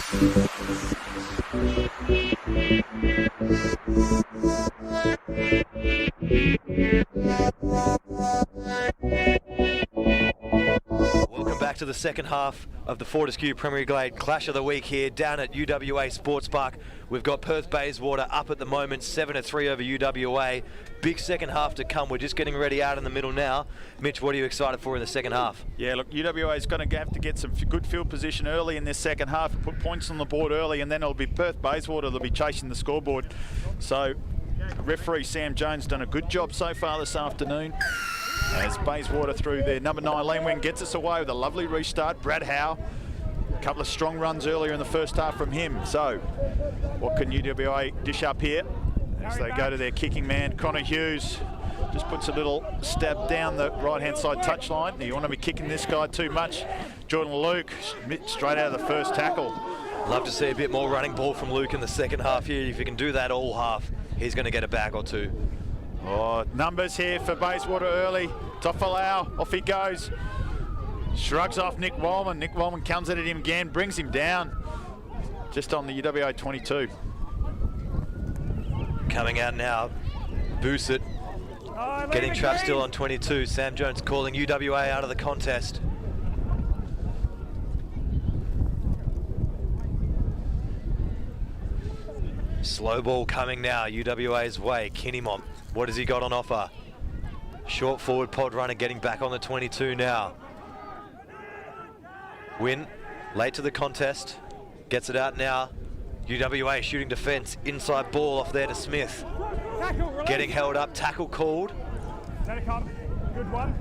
back to the second half of the Fortescue Premier Grade Clash of the Week here down at UWA Sports Park. We've got Perth Bayswater up at the moment, 7-3 over UWA. Big second half to come. We're just getting ready out in the middle now. Mitch, what are you excited for in the second half? Yeah, look, UWA is going to have to get some good field position early in this second half, put points on the board early, and then it'll be Perth Bayswater that'll be chasing the scoreboard. So referee Sam Jones done a good job so far this afternoon. As Bayswater through their number 9 lane wing gets us away with a lovely restart. Brad Howe, a couple of strong runs earlier in the first half from him. So what can UWA dish up here as they go to their kicking man? Connor Hughes just puts a little stab down the right-hand side touchline. You want to be kicking this guy too much. Jordan Luke straight out of the first tackle. Love to see a bit more running ball from Luke in the second half here. If he can do that all half, he's going to get a bag or two. Oh, numbers here for Bayswater early. Tofalau, off he goes. Shrugs off Nick Wallman. Nick Wallman comes at him again, brings him down. Just on the UWA 22. Coming out now, Boosett getting trapped still on 22. Sam Jones calling UWA out of the contest. Slow ball coming now, UWA's way. Kinnymont, what has he got on offer? Short forward pod runner getting back on the 22 now. Win, late to the contest, gets it out now. UWA shooting defence, inside ball off there to Smith. Getting held up, tackle called. Good one.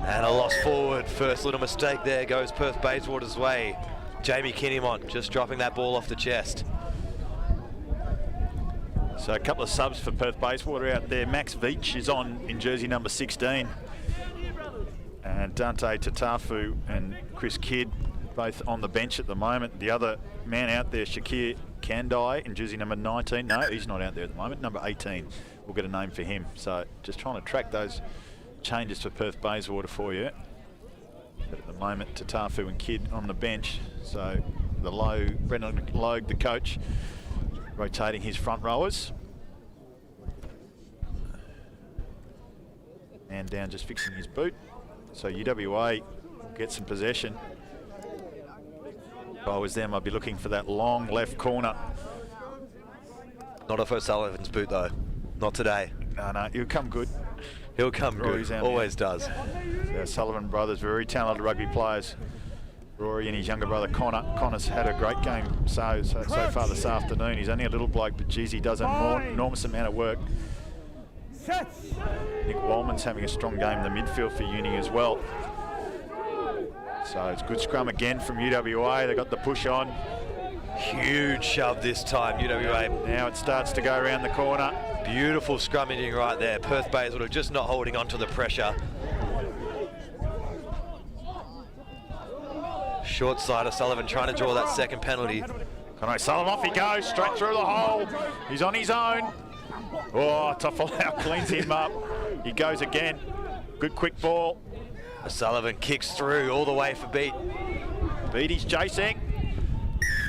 And a loss forward, first little mistake there goes Perth Bayswater's way. Jamie Kinnymont just dropping that ball off the chest. So a couple of subs for Perth Bayswater out there. Max Veach is on in jersey number 16. And Dante Tatafu and Chris Kidd both on the bench at the moment. The other man out there, Shakir Kandai in jersey number 19. No, he's not out there at the moment. Number 18. We'll get a name for him. So just trying to track those changes for Perth Bayswater for you. But at the moment, Tatafu and Kidd on the bench. So Brendan Logue, the coach, rotating his front rowers. Man down just fixing his boot. So UWA will get some possession. If I was them, I'd be looking for that long left corner. Not off O'Sullivan's boot though. Not today. No, he'll come good. He'll come good, always does. The Sullivan brothers, very talented rugby players. Rory and his younger brother Connor. Connor's had a great game so far this afternoon. He's only a little bloke, but geez, he does an enormous amount of work. Nick Wallman's having a strong game in the midfield for Uni as well. So it's good scrum again from UWA. They got the push on. Huge shove this time, UWA. Now it starts to go around the corner. Beautiful scrummaging right there. Perth Bayswater just not holding on to the pressure. Short side of Sullivan trying to draw that second penalty. Connor Sullivan, off he goes, straight through the hole. He's on his own. Oh, Tofalau cleans him up. He goes again. Good quick ball. Sullivan kicks through all the way for Beat. Beatty's chasing.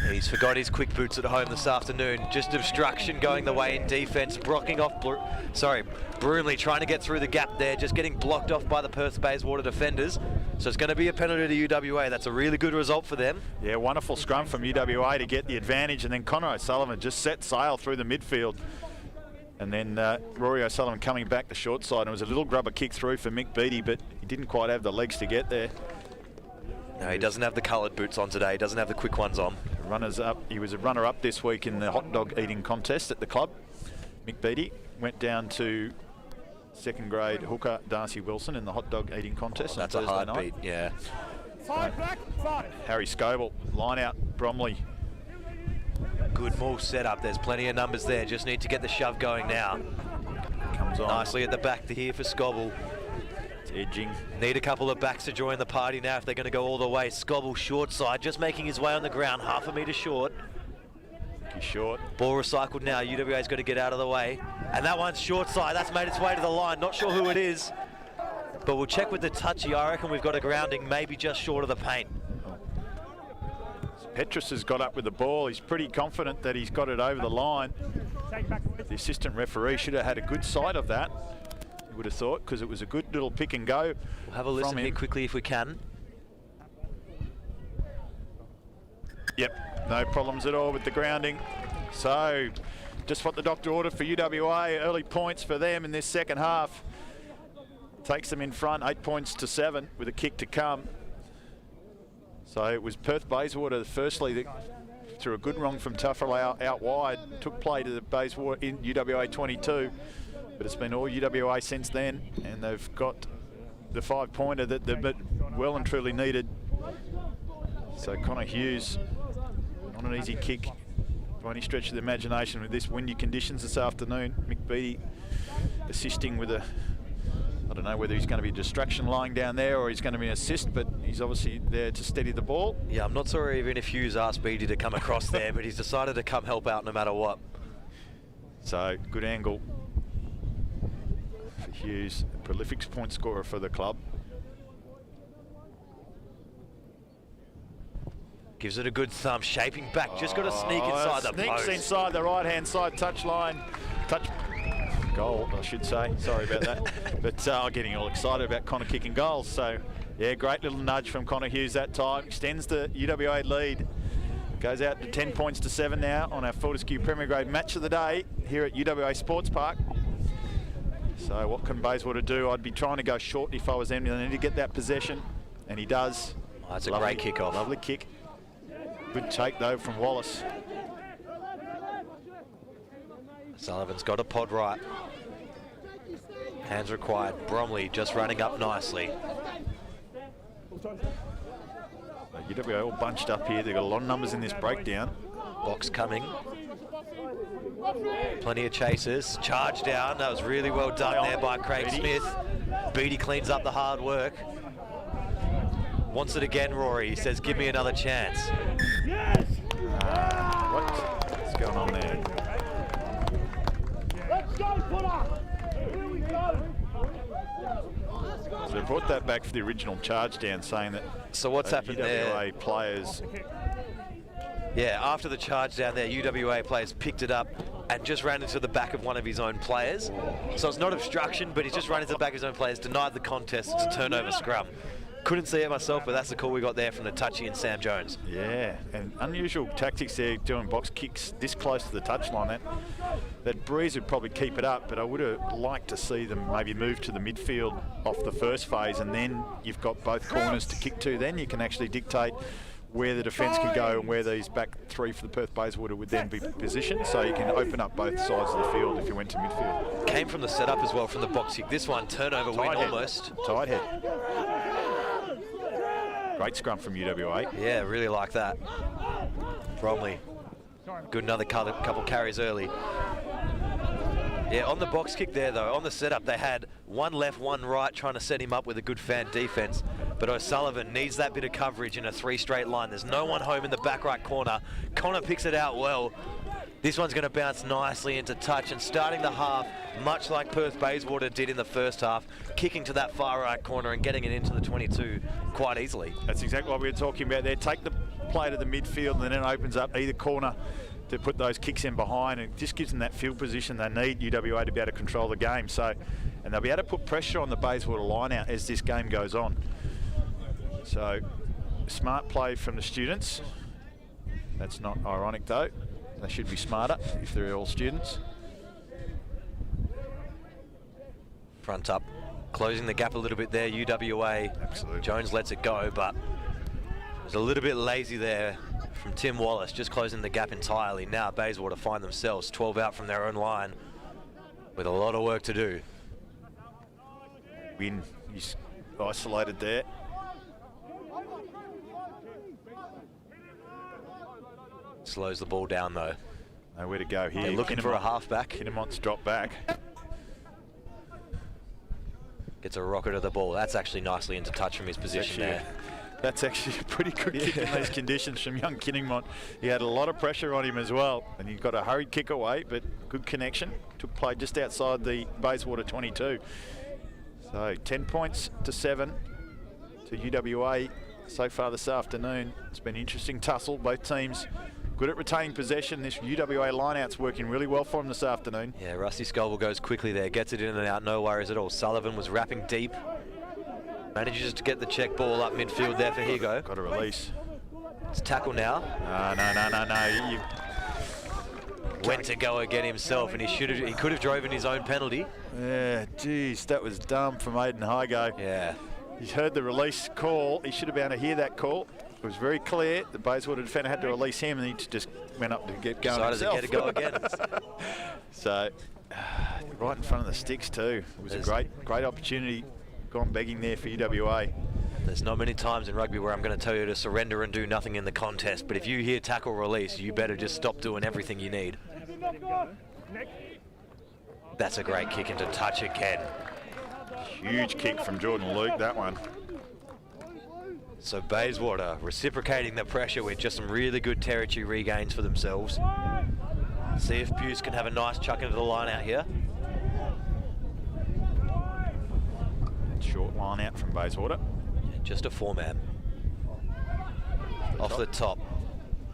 He's forgot his quick boots at home this afternoon. Just obstruction going the way in defence. Blocking off, Broomley trying to get through the gap there, just getting blocked off by the Perth Bayswater defenders. So it's going to be a penalty to UWA. That's a really good result for them. Yeah, wonderful scrum from UWA to get the advantage, and then Connor O'Sullivan just set sail through the midfield. And then Rory O'Sullivan coming back the short side, and it was a little grubber kick through for Mick Beattie, but he didn't quite have the legs to get there. No, he doesn't have the coloured boots on today. He doesn't have the quick ones on. Runners up. He was a runner-up this week in the hot dog eating contest at the club. Mick Beattie went down to second grade hooker Darcy Wilson in the hot dog eating contest. That's a hard beat, yeah. Harry Scoble, line out Bromley. Good move set up. There's plenty of numbers there. Just need to get the shove going now. Comes on. Nicely at the back to here for Scoble. It's edging. Need a couple of backs to join the party now if they're going to go all the way. Scoble short side, just making his way on the ground, half a metre short. He's short. Ball recycled now. UWA's got to get out of the way. And that one's short side. That's made its way to the line. Not sure who it is. But we'll check with the touchy. I reckon we've got a grounding maybe just short of the paint. Petrus has got up with the ball. He's pretty confident that he's got it over the line. The assistant referee should have had a good sight of that, you would have thought, because it was a good little pick and go. We'll have a listen here quickly if we can. Yep, no problems at all with the grounding. So, just what the doctor ordered for UWA. Early points for them in this second half. Takes them in front, 8 points to 7 with a kick to come. So it was Perth Bayswater firstly that threw a good wrong from Tuffarel out wide, took play to the Bayswater in UWA 22, but it's been all UWA since then, and they've got the 5-pointer that they've well and truly needed. So Connor Hughes on an easy kick by any stretch of the imagination with this windy conditions this afternoon. Mick Beattie assisting with a, I don't know whether he's going to be a distraction lying down there or he's going to be an assist, but he's obviously there to steady the ball. Yeah, I'm not sure even if Hughes asked Beattie to come across there, but he's decided to come help out no matter what. So, good angle for Hughes, a prolific point scorer for the club. Gives it a good thumb, shaping back, just got to sneak inside the post. Sneaks inside the right-hand side touch line. Goal, I should say. Sorry about that. But getting all excited about Connor kicking goals. So, yeah, great little nudge from Connor Hughes that time. Extends the UWA lead. Goes out to 10 points to 7 now on our Fortescue Premier Grade match of the day here at UWA Sports Park. So what can Bayswater do? I'd be trying to go short if I was them. They need to get that possession, and he does. Oh, that's a great kick-off. Lovely kick. Good take, though, from Wallace. Sullivan's got a pod right. Hands required. Bromley just running up nicely. UWA all bunched up here. They've got a lot of numbers in this breakdown. Box coming. Plenty of chasers. Charge down. That was really well done there by Craig Smith. Beattie cleans up the hard work. Wants it again, Rory. He says, give me another chance. What's going on there? Let's go, Putter! Here we go! So they brought that back for the original charge down, saying that. So what's happened there? UWA players. Yeah, after the charge down there, UWA players picked it up and just ran into the back of one of his own players. So it's not obstruction, but he's just run into the back of his own players, denied the contest. It's a turnover scrum. Couldn't see it myself, but that's the call we got there from the touchy and Sam Jones. Yeah, and unusual tactics there, doing box kicks this close to the touchline. That breeze would probably keep it up, but I would have liked to see them maybe move to the midfield off the first phase, and then you've got both corners to kick to. Then you can actually dictate where the defence can go and where these back three for the Perth Bayswater would then be positioned, so you can open up both sides of the field if you went to midfield. Came from the setup as well, from the box kick. This one, turnover win almost. Tight head. Great scrum from UWA. Yeah, really like that. Bromley. Good, another couple carries early. Yeah, on the box kick there though, on the setup, they had one left, one right, trying to set him up with a good fan defense. But O'Sullivan needs that bit of coverage in a 3 straight line. There's no one home in the back right corner. Connor picks it out well. This one's going to bounce nicely into touch, and starting the half, much like Perth Bayswater did in the first half, kicking to that far right corner and getting it into the 22 quite easily. That's exactly what we were talking about there. Take the play to the midfield, and then it opens up either corner to put those kicks in behind, and it just gives them that field position they need, UWA, to be able to control the game. So, and they'll be able to put pressure on the Bayswater line out as this game goes on. So, smart play from the students. That's not ironic though. They should be smarter if they're all students. Front up, closing the gap a little bit there, UWA. Absolutely. Jones lets it go, but it's a little bit lazy there from Tim Wallace, just closing the gap entirely. Now Bayswater find themselves 12 out from their own line with a lot of work to do. Win, he's isolated there. Slows the ball down though. Nowhere to go here. They're looking for a halfback. Kinnamont's dropped back. Gets a rocket of the ball. That's actually nicely into touch from his position there. That's actually a pretty good kick in these conditions from young Kinnamont. He had a lot of pressure on him as well, and he got a hurried kick away, but good connection. Took play just outside the Bayswater 22. So 10 points to 7 to UWA so far this afternoon. It's been an interesting tussle. Both teams good at retaining possession. This UWA line-out's working really well for them this afternoon. Yeah, Rusty Scoville goes quickly there, gets it in and out, no worries at all. Sullivan was wrapping deep. Manages to get the check ball up midfield there for Higo. Got a release. It's tackle now. No. Went to go again himself, and he could have driven his own penalty. Yeah, geez, that was dumb from Aiden Higo. Yeah. He's heard the release call. He should have been able to hear that call. It was very clear. The Bayswater defender had to release him, and he just went up to get going himself. Decided to get a go again. So, right in front of the sticks too. It was a great opportunity. Gone begging there for UWA. There's not many times in rugby where I'm going to tell you to surrender and do nothing in the contest, but if you hear tackle release, you better just stop doing everything you need. That's a great kick into touch again. Huge kick from Jordan Luke, that one. So Bayswater reciprocating the pressure with just some really good territory regains for themselves. See if Buse can have a nice chuck into the line out here. Short line out from Bayswater. Just a four-man. Off the top.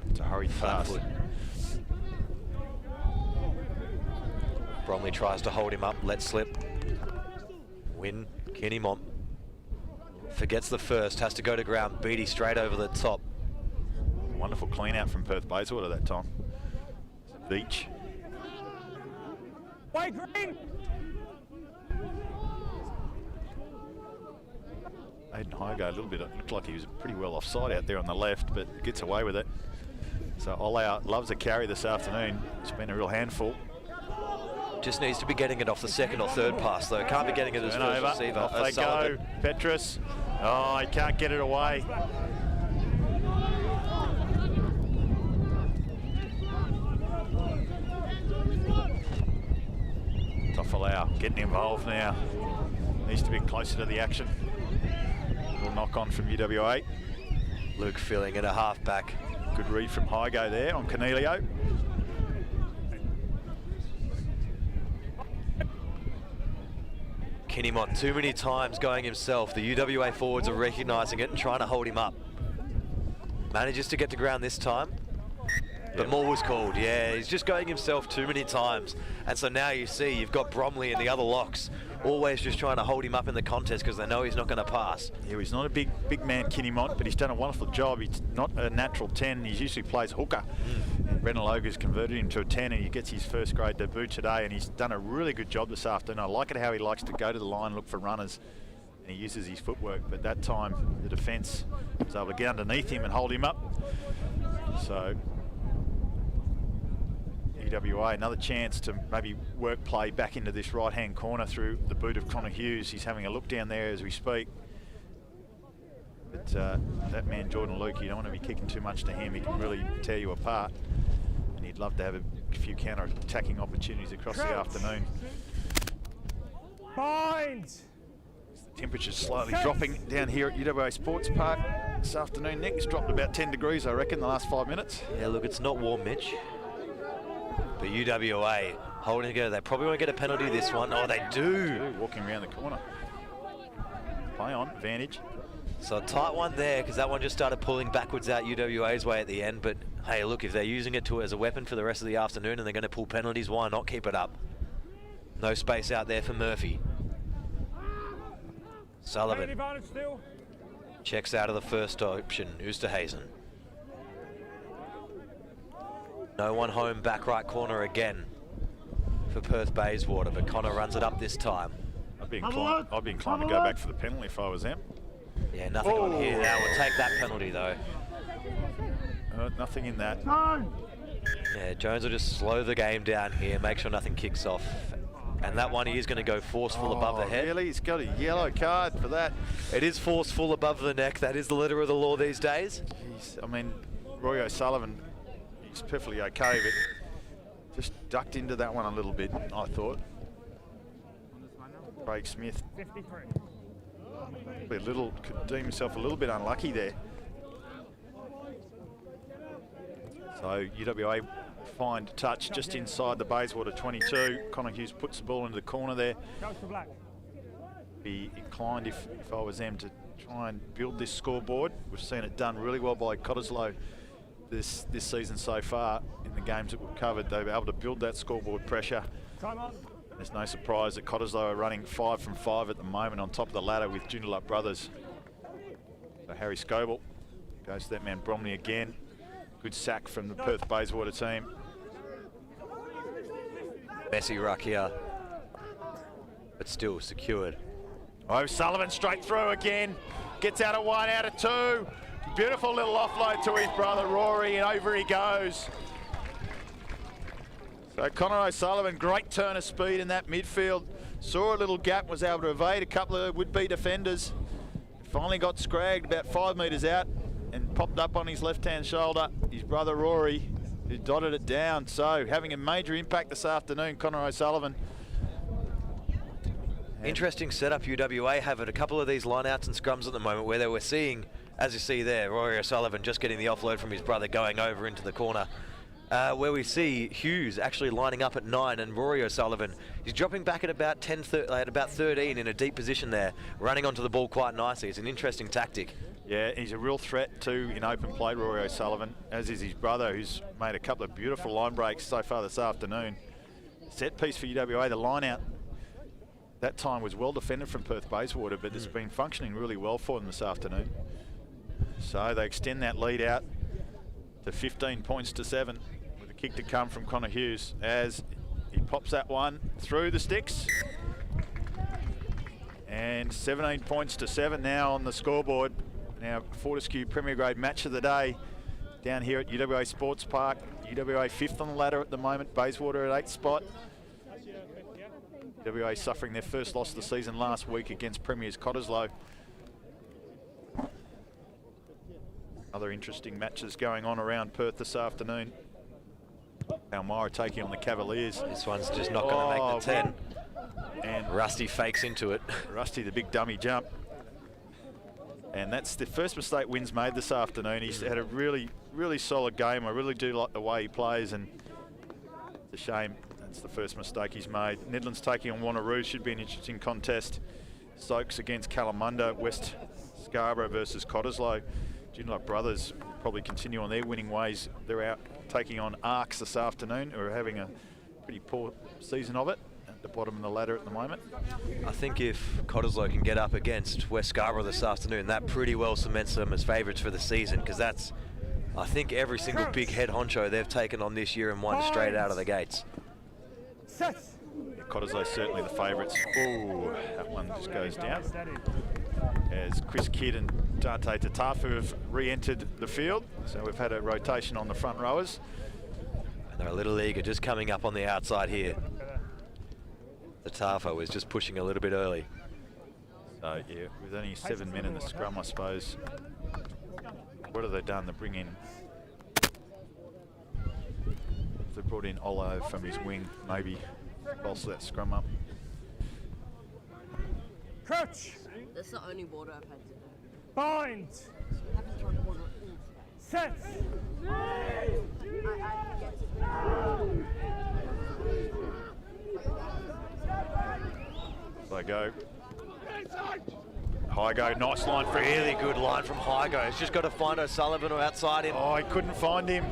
It's a hurried pass. Bromley tries to hold him up, let slip. Win, Kinnymont. Forgets the first, has to go to ground. Beatty straight over the top. Wonderful clean out from Perth Bayswater that time. Beach. White green. Aiden Higo a little bit, it looked like he was pretty well offside out there on the left, but gets away with it. So Olau loves a carry this afternoon. It's been a real handful. Just needs to be getting it off the second or third pass, though. Can't be getting it as first receiver. Off they go. Petrus. Oh, he can't get it away. Olau getting involved now. Needs to be closer to the action. Little knock on from UWA. Luke filling in a halfback. Good read from Higo there on Cornelio. Kinnymont too many times going himself. The UWA forwards are recognising it and trying to hold him up. Manages to get to ground this time. But more was called. Yeah, he's just going himself too many times. And so now you see you've got Bromley and the other locks always just trying to hold him up in the contest because they know he's not going to pass. Yeah, he's not a big man, Kinnymont, but he's done a wonderful job. He's not a natural 10. He usually plays hooker. Brendan Logan's converted him to a 10, and he gets his first grade debut today, and he's done a really good job this afternoon. I like it how he likes to go to the line, look for runners, and he uses his footwork. But that time, the defence was able to get underneath him and hold him up. So UWA, another chance to maybe work play back into this right-hand corner through the boot of Connor Hughes. He's having a look down there as we speak. But that man, Jordan Luke, you don't want to be kicking too much to him. He can really tear you apart. And he'd love to have a few counter-attacking opportunities across the afternoon. Binds. The temperature's slightly dropping down here at UWA Sports Park this afternoon. Nick, it's dropped about 10 degrees, I reckon, the last 5 minutes. Yeah, look, it's not warm, Mitch. But UWA holding together. They probably won't get a penalty this one. Oh, they do. Walking around the corner. Play on, advantage. So a tight one there because that one just started pulling backwards out UWA's way at the end. But hey, look, if they're using it as a weapon for the rest of the afternoon and they're going to pull penalties, why not keep it up? No space out there for Murphy. Sullivan checks out of the first option, Oosterhuizen. No one home, back right corner again for Perth Bayswater, but Connor runs it up this time. I'd be inclined to go back for the penalty if I was them. Yeah, nothing on here now. We'll take that penalty though. Nothing in that. Yeah, Jones will just slow the game down here, make sure nothing kicks off. And that one he is going to go forceful above the head. Really? He's got a yellow card for that. It is forceful above the neck. That is the letter of the law these days. Jeez, I mean, Roy O'Sullivan, he's perfectly okay, but just ducked into that one a little bit, I thought. Craig Smith. Could deem himself a little bit unlucky there. So UWA find touch just inside the Bayswater 22. Connor Hughes puts the ball into the corner there. Be inclined if I was them to try and build this scoreboard. We've seen it done really well by Cottesloe this season so far in the games that we've covered. They've been able to build that scoreboard pressure. Time on. There's no surprise that Cottesloe are running 5 from 5 at the moment on top of the ladder with Joondalup brothers. So Harry Scoble goes to that man Bromley again. Good sack from the Perth Bayswater team. Messy ruck here, but still secured. O'Sullivan straight through again. Gets out of 1, out of 2. Beautiful little offload to his brother Rory, and over he goes. So Connor O'Sullivan, great turn of speed in that midfield. Saw a little gap, was able to evade a couple of would-be defenders. Finally got scragged about 5 metres out and popped up on his left-hand shoulder. His brother Rory, who dotted it down. So having a major impact this afternoon, Connor O'Sullivan. Interesting setup UWA have at a couple of these lineouts and scrums at the moment where they were seeing, as you see there, Rory O'Sullivan just getting the offload from his brother going over into the corner. Where we see Hughes actually lining up at 9 and Rory O'Sullivan, he's dropping back at about 13 in a deep position there, running onto the ball quite nicely. It's an interesting tactic. Yeah, he's a real threat too in open play, Rory O'Sullivan, as is his brother, who's made a couple of beautiful line breaks so far this afternoon. Set piece for UWA, the line out that time was well defended from Perth Bayswater, but it's been functioning really well for them this afternoon. So they extend that lead out to 15 points to 7 with a kick to come from Connor Hughes as he pops that one through the sticks. And 17 points to 7 now on the scoreboard. Now Fortescue Premier Grade match of the day down here at UWA Sports Park. UWA 5th on the ladder at the moment, Bayswater at 8th spot. UWA suffering their first loss of the season last week against Premiers Cottesloe. Other interesting matches going on around Perth this afternoon. Palmyra taking on the Cavaliers. This one's just not going to make the 10. And Rusty fakes into it. Rusty, the big dummy jump. And that's the first mistake Wynn's made this afternoon. He's had a really, really solid game. I really do like the way he plays, and it's a shame that's the first mistake he's made. Nedlands taking on Wanneroo, should be an interesting contest. Stokes against Kalamunda, West Scarborough versus Cottesloe. Joondalup brothers probably continue on their winning ways. They're out taking on Arcs this afternoon, who are having a pretty poor season of it. At the bottom of the ladder at the moment. I think if Cottesloe can get up against West Scarborough this afternoon, that pretty well cements them as favourites for the season, because that's, I think, every single big head honcho they've taken on this year and won straight out of the gates. Yeah, Cottesloe certainly the favourites. Oh, that one just goes down. As Chris Kidd and Dante Tatafu have re-entered the field, so we've had a rotation on the front rowers. And they're a little eager, just coming up on the outside here. The Tafo is just pushing a little bit early. So yeah, with only 7 men in the scrum, I suppose. What have they done? They bring in. They brought in Olo from his wing, maybe bolster that scrum up. Crouch. That's the only water I've had today. Bind. I haven't drunk water all today. Set. They go. Hygo, nice line for him. Really good line from Hygo. He's just got to find O'Sullivan or outside him. Oh, he couldn't find him.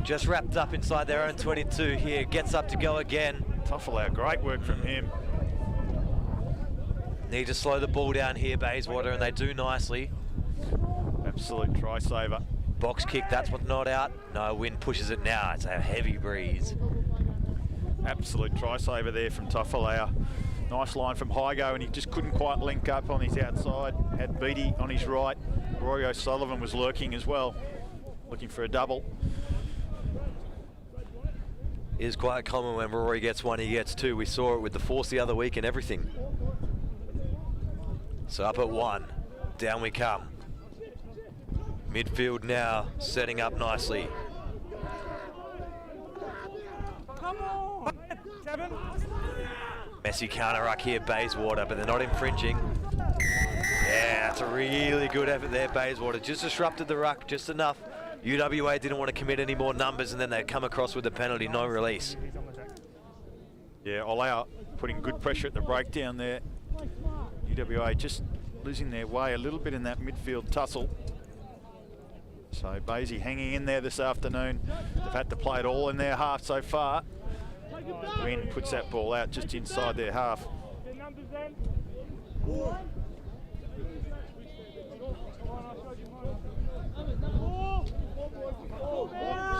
Just wrapped up inside their own 22 here. Gets up to go again. Toughle, great work from him. Need to slow the ball down here, Bayswater, and they do nicely. Absolute try saver. Box kick, that's what not out. No, Wynn pushes it now. It's a heavy breeze. Absolute try saver there from Toughle. Nice line from Hygo, and he just couldn't quite link up on his outside. Had Beattie on his right. Rory O'Sullivan was lurking as well, looking for a double. It is quite common when Rory gets one, he gets two. We saw it with the Force the other week and everything. So up at 1, down we come. Midfield now, setting up nicely. Come on. 7. Messy counter ruck here, Bayswater, but they're not infringing. Yeah, that's a really good effort there, Bayswater. Just disrupted the ruck just enough. UWA didn't want to commit any more numbers, and then they come across with the penalty, no release. Yeah, Olao putting good pressure at the breakdown there. UWA just losing their way a little bit in that midfield tussle. So Baysy hanging in there this afternoon. They've had to play it all in their half so far. Wynn puts that ball out just inside their half.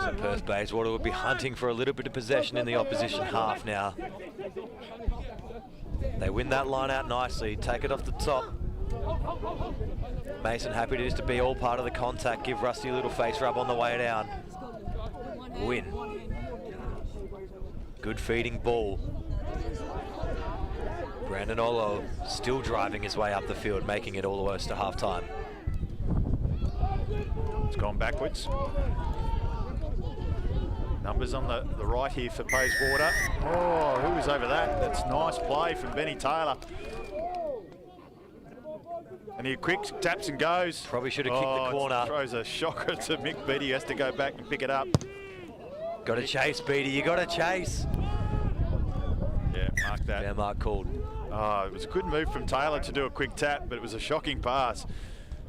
So Perth Bayswater will be hunting for a little bit of possession in the opposition half now. They win that line out nicely, take it off the top. Mason happy just to be all part of the contact, give Rusty a little face rub on the way down. Win. Good feeding ball. Brandon Olo still driving his way up the field, making it all the way to half-time. It's gone backwards. Numbers on the right here for Bayswater. Oh, who was over that? That's nice play from Benny Taylor. And he quick taps and goes. Probably should have kicked the corner. Throws a shocker to Mick Beattie, has to go back and pick it up. Got to chase, Beattie, you got to chase. Yeah, mark that. Yeah, mark called. Oh, it was a good move from Taylor to do a quick tap, but it was a shocking pass.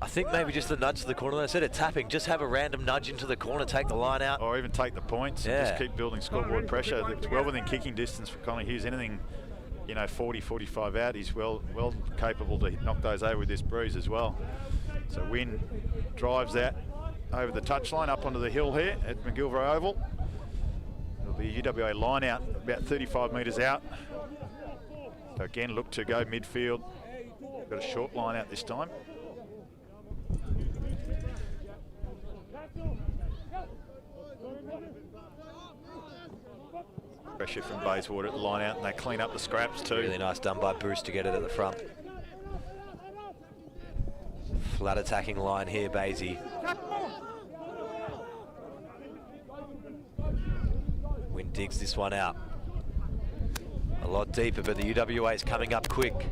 I think maybe just the nudge to the corner. Instead of tapping, just have a random nudge into the corner, take the line out. Or even take the points and just keep building scoreboard pressure. It's well within kicking distance for Conor Hughes. Anything, you know, 40, 45 out, he's well capable to knock those over with this bruise as well. So Wynn drives that over the touchline up onto the hill here at McGilvray Oval. It'll be a UWA line out about 35 metres out. So again, look to go midfield. Got a short line out this time. Pressure from Bayswater at the line out, and they clean up the scraps too. Really nice done by Bruce to get it at the front. Flat attacking line here, Baysy. Wynn digs this one out. A lot deeper, but the UWA is coming up quick.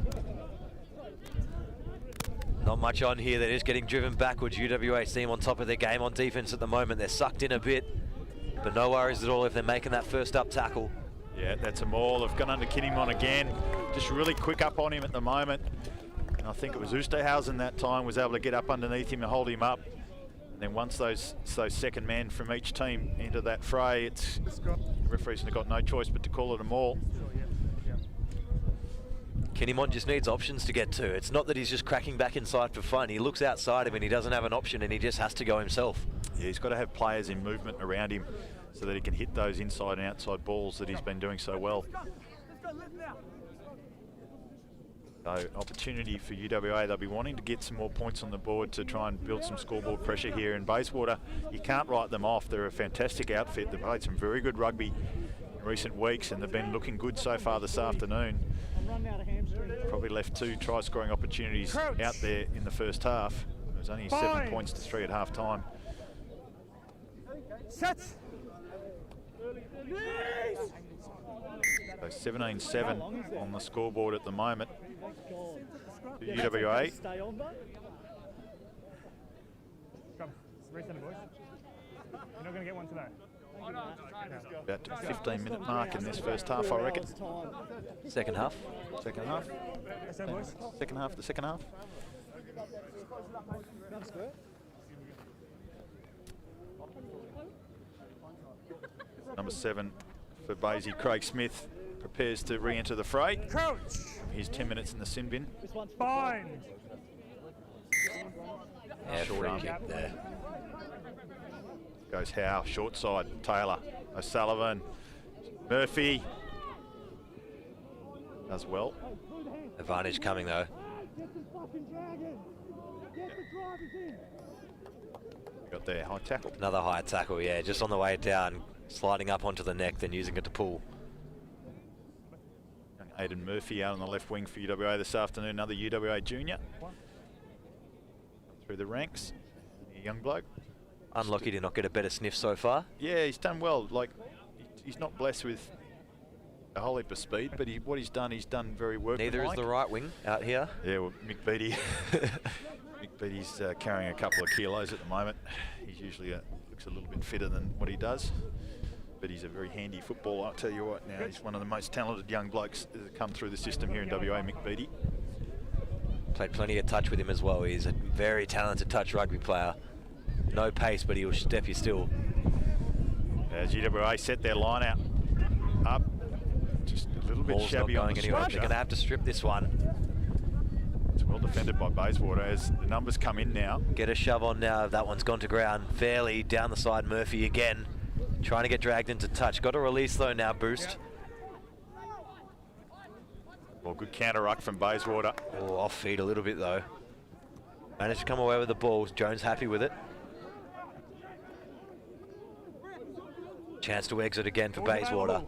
Not much on here, they're just getting driven backwards. UWA seem on top of their game on defense at the moment. They're sucked in a bit, but no worries at all if they're making that first up tackle. Yeah, that's a maul. They've gone under Kinnimon again. Just really quick up on him at the moment. And I think it was Oosterhausen that time was able to get up underneath him and hold him up. And then once those second men from each team into that fray, the referees have got no choice but to call it a maul. Kinnimon just needs options to get to. It's not that he's just cracking back inside for fun. He looks outside him and he doesn't have an option and he just has to go himself. Yeah, he's got to have players in movement around him so that he can hit those inside and outside balls that he's been doing so well. So opportunity for UWA. They'll be wanting to get some more points on the board to try and build some scoreboard pressure here in Bayswater. You can't write them off. They're a fantastic outfit. They've played some very good rugby in recent weeks and they've been looking good so far this afternoon. Probably left 2 try scoring opportunities out there in the first half. It was only 7 points to 3 at half time. Set. So 17-7 on the scoreboard at the moment. UWA. Come, race center, boys. You're not going to get one today. About to the 15-minute mark in this first half, I reckon. Second half. Second half. Second half, the second half. Number 7 for Baysy, Craig Smith, prepares to re-enter the fray. Coach. He's 10 minutes in the sin bin. Fine. Yeah, Short free arm. kick there. Goes Howe, short side, Taylor, O'Sullivan, Murphy. Does well. Advantage coming though. Got there, high tackle. Another high tackle, yeah, just on the way down, sliding up onto the neck, then using it to pull. Young Aidan Murphy out on the left wing for UWA this afternoon, another UWA junior. Through the ranks, a young bloke. Unlucky to not get a better sniff so far. Yeah, he's done well. Like, he's not blessed with a whole heap of speed, but what he's done very workmanlike. Neither is the right wing out here. Yeah, well, Mick Beattie. Mick Beattie's carrying a couple of kilos at the moment. He's usually looks a little bit fitter than what he does, but he's a very handy footballer. I'll tell you what, now he's one of the most talented young blokes that have come through the system here in WA, Mick Beattie. Played plenty of touch with him as well. He's a very talented touch rugby player. No pace, but he'll step you still. As UWA set their line out up, just a little bit Ball's shabby not on going the anywhere. They're structure. going to have to strip this one. It's well defended by Bayswater as the numbers come in now. Get a shove on now. That one's gone to ground. Fairly down the side. Murphy again, trying to get dragged into touch. Got a release though now. Boost. Well, good counter ruck from Bayswater. Oh, off feet a little bit though. Managed to come away with the ball. Jones happy with it. Chance to exit again for Bayswater.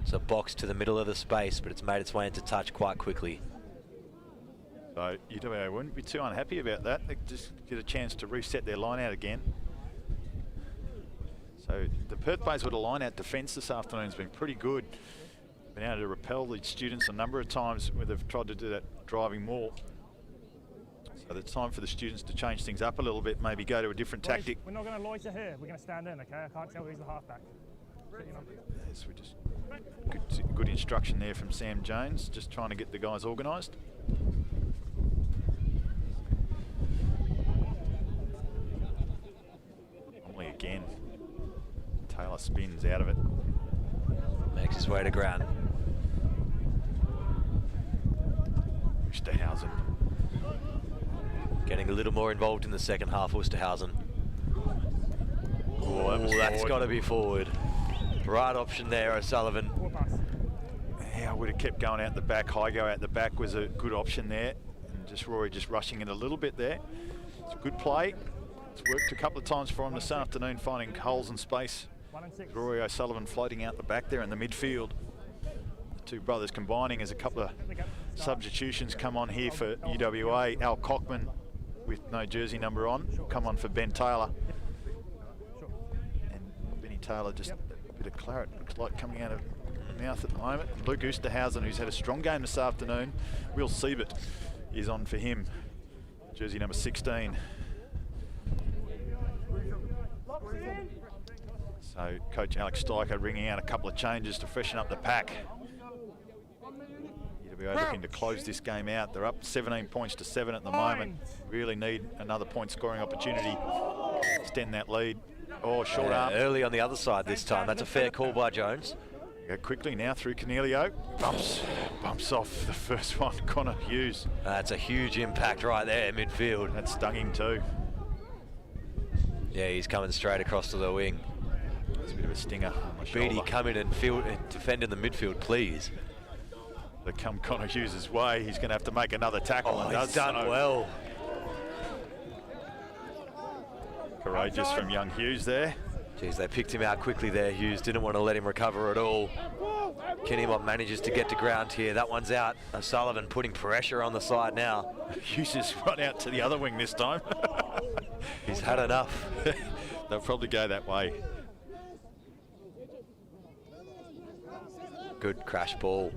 It's a box to the middle of the space, but it's made its way into touch quite quickly. So UWA wouldn't be too unhappy about that. They just get a chance to reset their line out again. So the Perth Bayswater line out defence this afternoon has been pretty good. Been able to repel the students a number of times where they've tried to do that driving maul. So it's time for the students to change things up a little bit, maybe go to a different tactic. We're not going to loiter here. We're going to stand in, okay? I can't tell who's the halfback. Yes, we just good instruction there from Sam Jones, just trying to get the guys organised. Only again, Taylor spins out of it. Makes his way to ground. Wusterhausen. Getting a little more involved in the second half, Wusterhausen. Oh, That's got to be forward. Right option there, O'Sullivan. Yeah, I would have kept going out the back. High go out the back was a good option there. And just Rory just rushing it a little bit there. It's a good play. It's worked a couple of times for him this afternoon, finding holes in space. Rory O'Sullivan floating out the back there in the midfield. The two brothers combining as a couple of substitutions come on here for UWA. Al Cockman with no jersey number on, come on for Ben Taylor. And Benny Taylor just a bit of claret looks like coming out of mouth at the moment. And Luke Oosterhausen, who's had a strong game this afternoon. Will Siebert is on for him, jersey number 16. So Coach Alex Steicher ringing out a couple of changes to freshen up the pack. UWA looking to close this game out. They're up 17 points to 7 at the moment. Really need another point scoring opportunity. Extend that lead. Oh, short arm. Early on the other side this time. That's a fair call by Jones. Go quickly now through Cornelio. Bumps off the first one, Connor Hughes. That's a huge impact right there, midfield. That stung him too. Yeah, he's coming straight across to the wing. It's a bit of a stinger on the Beatty, shoulder. come in and defend in the midfield, please. They come Connor Hughes' way. He's going to have to make another tackle. And He's done well. Courageous from young Hughes there. Geez, they picked him out quickly there. Hughes didn't want to let him recover at all. Kennymont manages to get to ground here. That one's out. O'Sullivan putting pressure on the side now. Hughes has run out to the other wing this time. He's had enough. They'll probably go that way. Good crash ball.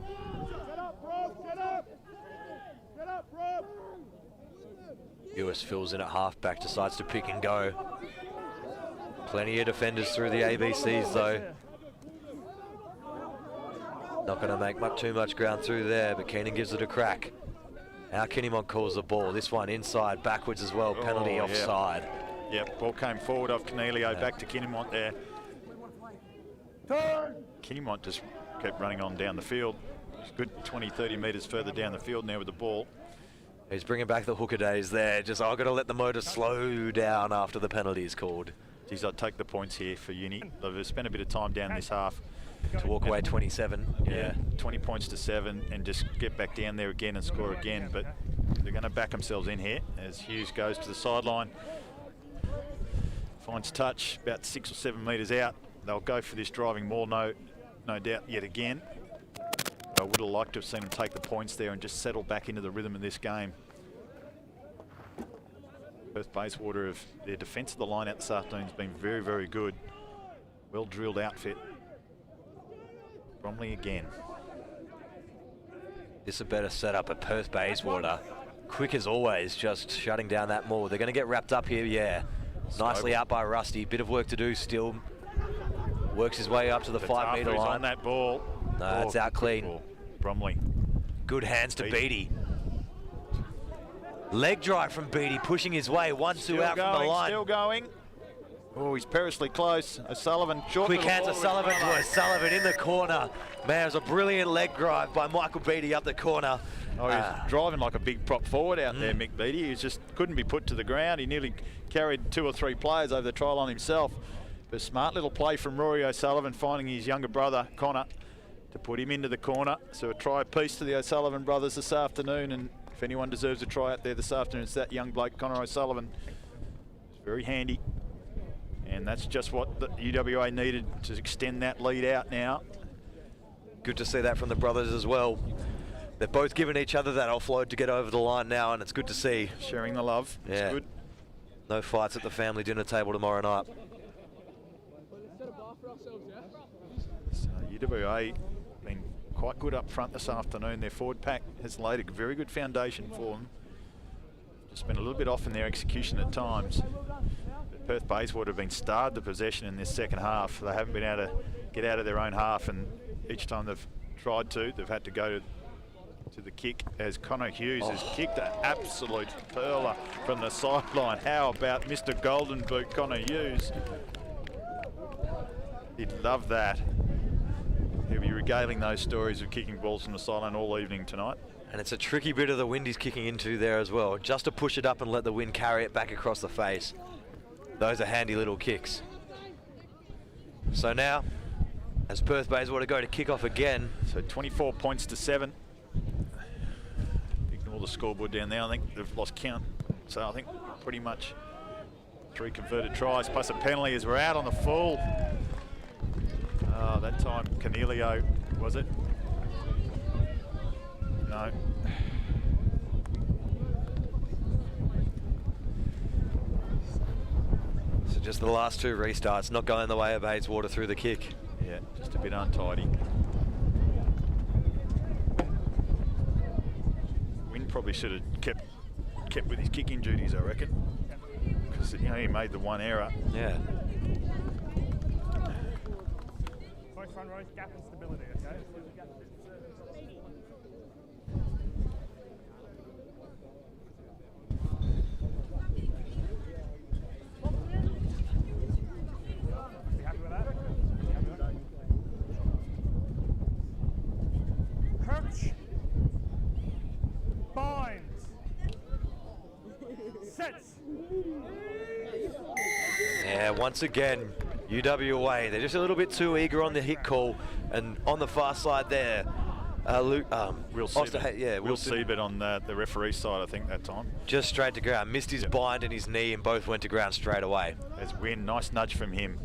Lewis fills in at halfback, decides to pick and go. Plenty of defenders through the ABCs though. Not going to make too much ground through there, but Keenan gives it a crack. Now Kennymont calls the ball. This one inside, backwards as well. Penalty offside. Yep, ball came forward off Cornelio, back to Kennymont there. Kennymont just kept running on down the field. He's good 20, 30 metres further down the field now with the ball. He's bringing back the hooker days there. Just, I've got to let the motor slow down after the penalty is called. Geez, I'd take the points here for Uni. They've spent a bit of time down this half. To walk away 27. Yeah, 20 points to 7 and just get back down there again and score again. But they're going to back themselves in here as Hughes goes to the sideline. Finds touch about 6 or 7 metres out. They'll go for this driving maul, no doubt, yet again. I would have liked to have seen them take the points there and just settle back into the rhythm of this game. Perth Bayswater, their defence of the line out this afternoon has been very, very good. Well drilled outfit. Bromley again. This is a better setup at Perth Bayswater. Quick as always, just shutting down that maul. They're going to get wrapped up here, yeah. Nicely out by Rusty. Bit of work to do still. Works his way up to the 5 metre line. On that ball. No, it's out clean. Ball. Bromley. Good hands to Beattie. Leg drive from Beattie, pushing his way 1-2 out from the line. Still going. Oh, he's perilously close. O'Sullivan, short. Quick hands O'Sullivan to O'Sullivan in the corner. Man, it was a brilliant leg drive by Michael Beattie up the corner. Oh, he's driving like a big prop forward out there, Mick Beattie. He just couldn't be put to the ground. He nearly carried 2 or 3 players over the try line himself. But a smart little play from Rory O'Sullivan, finding his younger brother, Connor, to put him into the corner. So a try piece to the O'Sullivan brothers this afternoon. And if anyone deserves a try out there this afternoon, it's that young bloke, Connor O'Sullivan. It's very handy. And that's just what the UWA needed to extend that lead out now. Good to see that from the brothers as well. They're both giving each other that offload to get over the line now, and it's good to see. Sharing the love. Yeah. It's good. No fights at the family dinner table tomorrow night. So UWA been quite good up front this afternoon. Their forward pack has laid a very good foundation for them. Just been a little bit off in their execution at times. But Perth Bayswater have been starved the possession in this second half. They haven't been able to get out of their own half, and each time they've tried to, they've had to go to the kick as Connor Hughes has kicked an absolute perler from the sideline. How about Mr. Golden Boot, Connor Hughes? He'd love that. He'll be regaling those stories of kicking balls from the sideline all evening tonight. And it's a tricky bit of the wind he's kicking into there as well, just to push it up and let the wind carry it back across the face. Those are handy little kicks. So now, as Perth Bayswater go to kick off again. So 24 points to 7. Ignore the scoreboard down there. I think they've lost count. So I think pretty much 3 converted tries plus a penalty as we're out on the full. Oh, that time Cornelio, was it? No. So just the last 2 restarts, not going the way of Bayswater through the kick. Yeah, just a bit untidy. Wynn probably should have kept with his kicking duties, I reckon, because you know he made the one error. Yeah. Both front rows, gap and stability, okay? You happy with that? Perch. Bind. Sets. Yeah, once again, UWA, they're just a little bit too eager on the hit call, and on the far side there, Will Siebert on the referee side, I think, that time. Just straight to ground, missed his bind and his knee, and both went to ground straight away. As Wynn, nice nudge from him.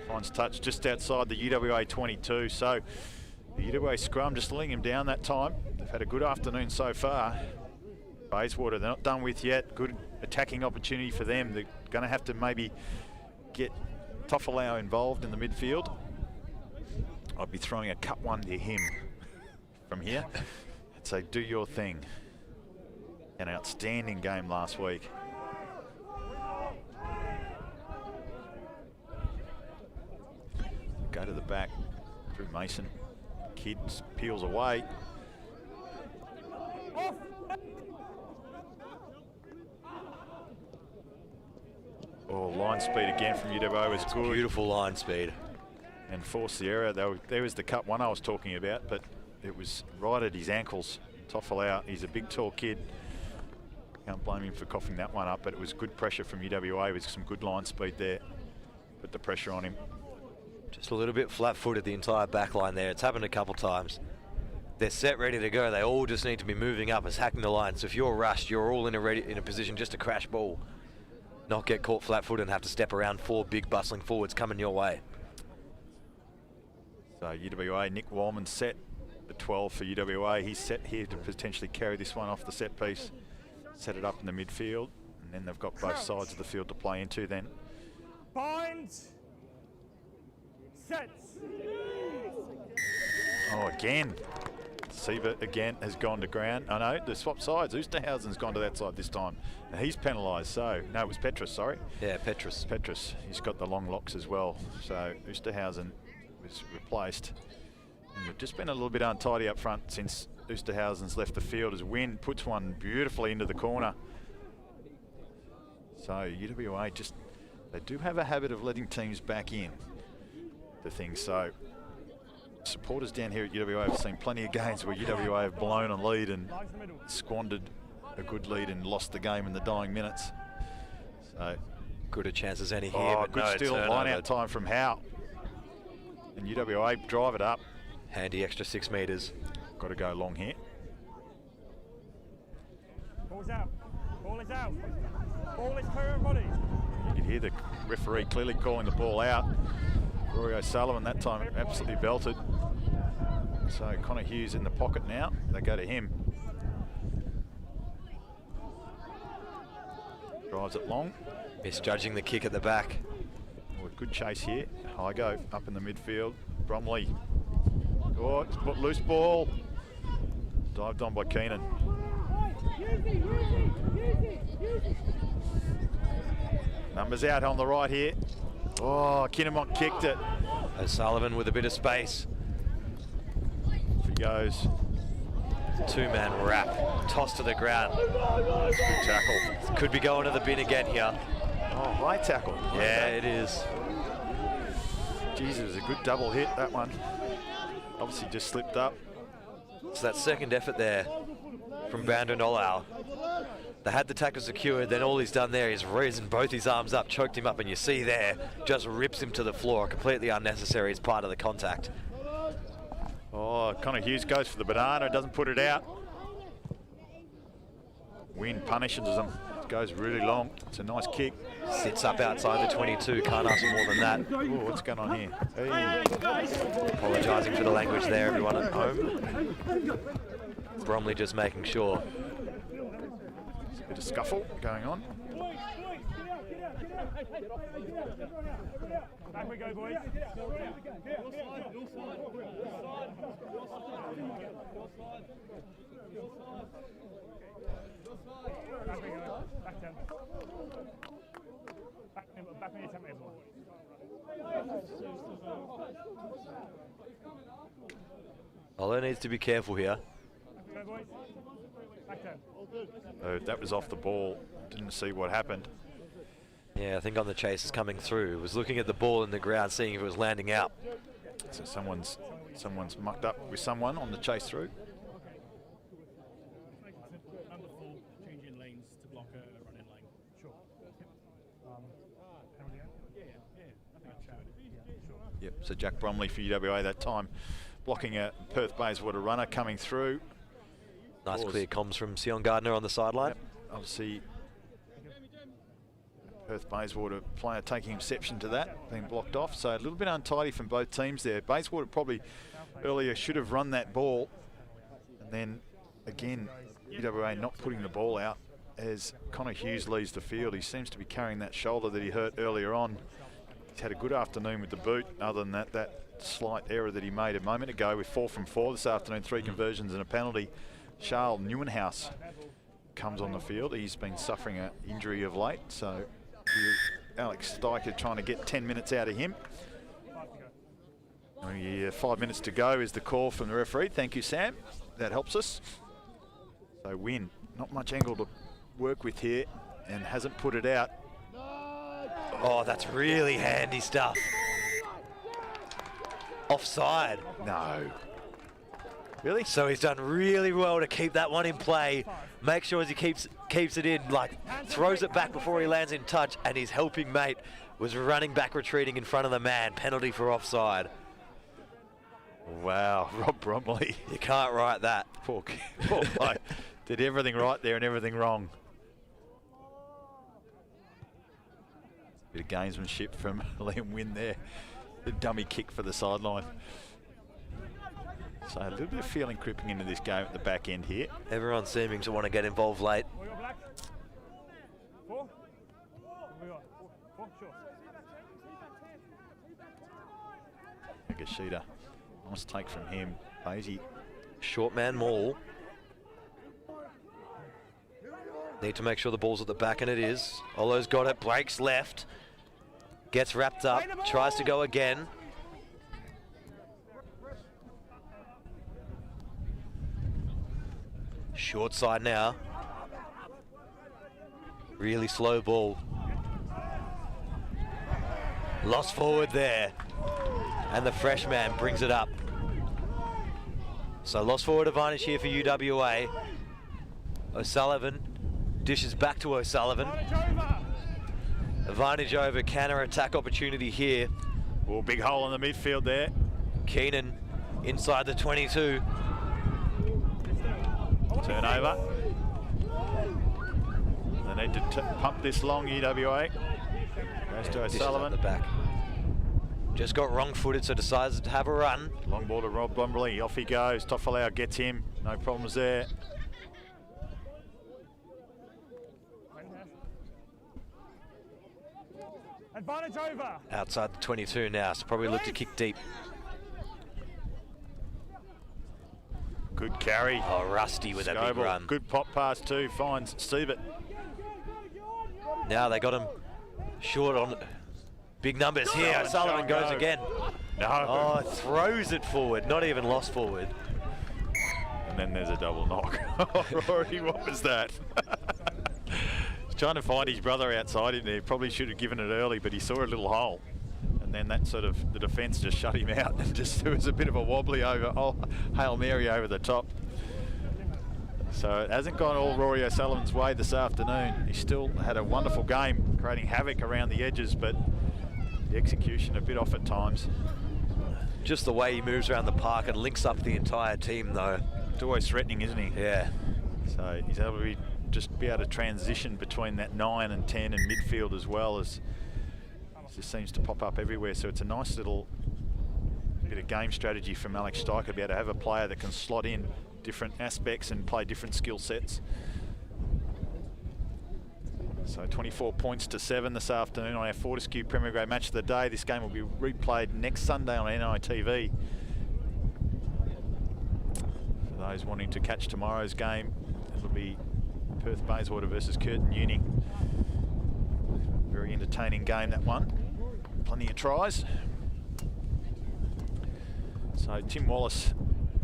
Finds touch just outside the UWA 22, so the UWA scrum just letting him down that time. They've had a good afternoon so far. Bayswater, they're not done with yet. Good attacking opportunity for them. They're going to have to maybe get Toffelau involved in the midfield. I'd be throwing a cut one to him from here and say, do your thing. An outstanding game last week. Go to the back through Mason. Kid peels away. Oh, line speed again from UWA was good. Beautiful line speed. And forced the error. There was the cut one I was talking about, but it was right at his ankles. Toffelau, he's a big, tall kid. Can't blame him for coughing that one up, but it was good pressure from UWA with some good line speed there. Put the pressure on him. Just a little bit flat-footed, the entire back line there. It's happened a couple times. They're set, ready to go. They all just need to be moving up as hacking the line. So if you're rushed, you're all in a position just to crash ball. Not get caught flat-footed and have to step around 4 big bustling forwards coming your way. So UWA, Nick Wallman set the 12 for UWA. He's set here to potentially carry this one off the set piece. Set it up in the midfield. And then they've got both sides of the field to play into then. Bind. Sets. Oh, again. Siebert again has gone to ground. I know, they swapped sides. Oosterhausen's gone to that side this time. Now he's penalised, so... No, it was Petrus, sorry. Yeah, Petrus. Petrus. He's got the long locks as well. So Oosterhausen was replaced. And we've just been a little bit untidy up front since Oosterhausen's left the field as Wynn puts one beautifully into the corner. So UWA just, they do have a habit of letting teams back in the thing. So supporters down here at UWA have seen plenty of games where UWA have blown a lead and squandered a good lead and lost the game in the dying minutes. So good a chance as any here. oh, but good no steal, turnover. line out time from Howe. And UWA drive it up. Handy extra 6 metres. Got to go long here. Ball's out. Ball is out. Ball is clear, everybody. You could hear the referee clearly calling the ball out. Rory O'Sullivan that time absolutely belted. So Connor Hughes in the pocket now. They go to him. Drives it long. Misjudging the kick at the back. Oh, good chase here. High go up in the midfield. Bromley. Oh, it's put loose ball. Dived on by Keenan. Numbers out on the right here. Oh, Kinnamont kicked it. O'Sullivan with a bit of space. He goes. 2-man wrap. Toss to the ground. That's a good tackle. Could be going to the bin again here. Oh, high tackle. Yeah, it is. Jeez, it was a good double hit, that one. Obviously just slipped up. So that second effort there from Brandon Olau. They had the tackle secured, then all he's done there is raising both his arms up, choked him up, and you see there, just rips him to the floor. Completely unnecessary as part of the contact. Oh, Connor Hughes goes for the banana, doesn't put it out. Wynn punishes them, goes really long. It's a nice kick. Sits up outside the 22, can't ask for more than that. Oh, what's going on here? Hey. Apologising for the language there, everyone at home. Bromley just making sure. There's a bit of scuffle going on. Back we go, boys. Back we go. Back 10. Back me 10 metres. Olo needs to be careful here. Go, boys. Back 10. Oh, that was off the ball. Didn't see what happened. Yeah, I think on the chase is coming through. Was looking at the ball in the ground, seeing if it was landing out. So someone's mucked up with someone on the chase through. Number 4, changing lanes to block a running lane. Sure. Penalty out? Yeah, I think I've shouted. Sure. Yep, so Jack Bromley for UWA that time, blocking a Perth Bayswater runner coming through. Nice Pause. clear comms from Sion Gardner on the sideline. Yep, obviously Perth Bayswater player taking exception to that, being blocked off. So a little bit untidy from both teams there. Bayswater probably earlier should have run that ball. And then again, UWA not putting the ball out as Connor Hughes leaves the field. He seems to be carrying that shoulder that he hurt earlier on. He's had a good afternoon with the boot, other than that slight error that he made a moment ago with 4 from 4 this afternoon, 3 conversions and a penalty. Charles Neuenhaus comes on the field. He's been suffering an injury of late, so Alex Steicher trying to get 10 minutes out of him. 5 minutes to go is the call from the referee. Thank you, Sam. That helps us. So Wynn, not much angle to work with here and hasn't put it out. Oh, that's really handy stuff. Offside. No. Really? So he's done really well to keep that one in play. Make sure as he keeps it in, like throws it back before he lands in touch, and his helping mate was running back, retreating in front of the man. Penalty for offside. Wow, Rob Bromley. You can't write that. Poor bloke. Did everything right there and everything wrong. Bit of gamesmanship from Liam Wynn there. The dummy kick for the sideline. So a little bit of feeling creeping into this game at the back end here. Everyone seeming to want to get involved late. We got black. 4. We got 4. Sure. Nagashita. Nice take from him. Basie. Short man maul. Need to make sure the ball's at the back, and it is. Olo's got it, breaks left. Gets wrapped up, tries to go again. Short side now. Really slow ball. Lost forward there. And the fresh man brings it up. So lost forward advantage here for UWA. O'Sullivan dishes back to O'Sullivan. Advantage over, counter attack opportunity here. Oh, big hole in the midfield there. Keenan inside the 22. Turnover. They need to pump this long, UWA. Goes to O'Sullivan. At the back. Just got wrong-footed, so decides to have a run. Long ball to Rob Blumberly. Off he goes. Tofalau gets him. No problems there. Advantage over. Outside the 22 now, so probably look to kick deep. Good carry. Oh, Rusty with that big run. Good pop pass too. Finds Siebert. Now they got him short on big numbers here. O'Sullivan goes again. No. Oh, throws it forward, not even lost forward. And then there's a double knock. Rory, what was that? He's trying to find his brother outside in there. Probably should have given it early, but he saw a little hole. And then that sort of, the defence just shut him out. And just, there was a bit of a wobbly over, Hail Mary over the top. So it hasn't gone all Rory O'Sullivan's way this afternoon. He still had a wonderful game, creating havoc around the edges, but the execution a bit off at times. Just the way he moves around the park and links up the entire team, though. It's always threatening, isn't he? Yeah. So he's able to just be able to transition between that 9 and 10 and midfield as well, as just seems to pop up everywhere. So it's a nice little bit of game strategy from Alex Steicher to be able to have a player that can slot in different aspects and play different skill sets. So 24 points to 7 this afternoon on our Fortescue Premier Grade Match of the Day. This game will be replayed next Sunday on NITV. For those wanting to catch tomorrow's game, it'll be Perth Bayswater versus Curtin Uni. Very entertaining game, that one. Plenty of tries. So Tim Wallace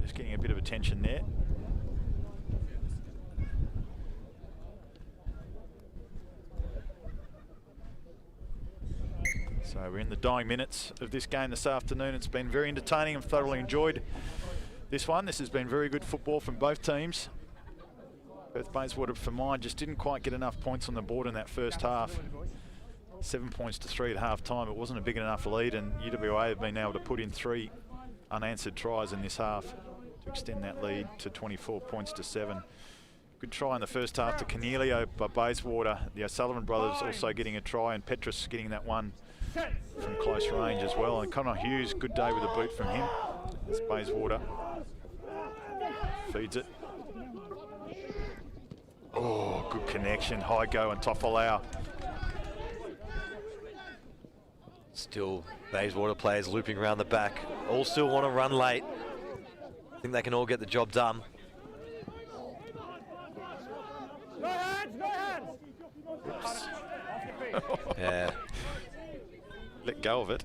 just getting a bit of attention there. So we're in the dying minutes of this game this afternoon. It's been very entertaining. I've thoroughly enjoyed this one. This has been very good football from both teams. Perth Bayswater, for mine, just didn't quite get enough points on the board in that first half. 7 points to 3 at half time. It wasn't a big enough lead, and UWA have been able to put in 3 unanswered tries in this half to extend that lead to 24 points to 7. Good try in the first half to Cornelio by Bayswater. The O'Sullivan brothers also getting a try, and Petrus getting that one from close range as well. And Connor Hughes, good day with a boot from him. As Bayswater feeds it. Oh, good connection. High go and Tofalau. Still, Bayswater players looping around the back. All still want to run late. I think they can all get the job done. No hands, no hands. Yeah. Let go of it.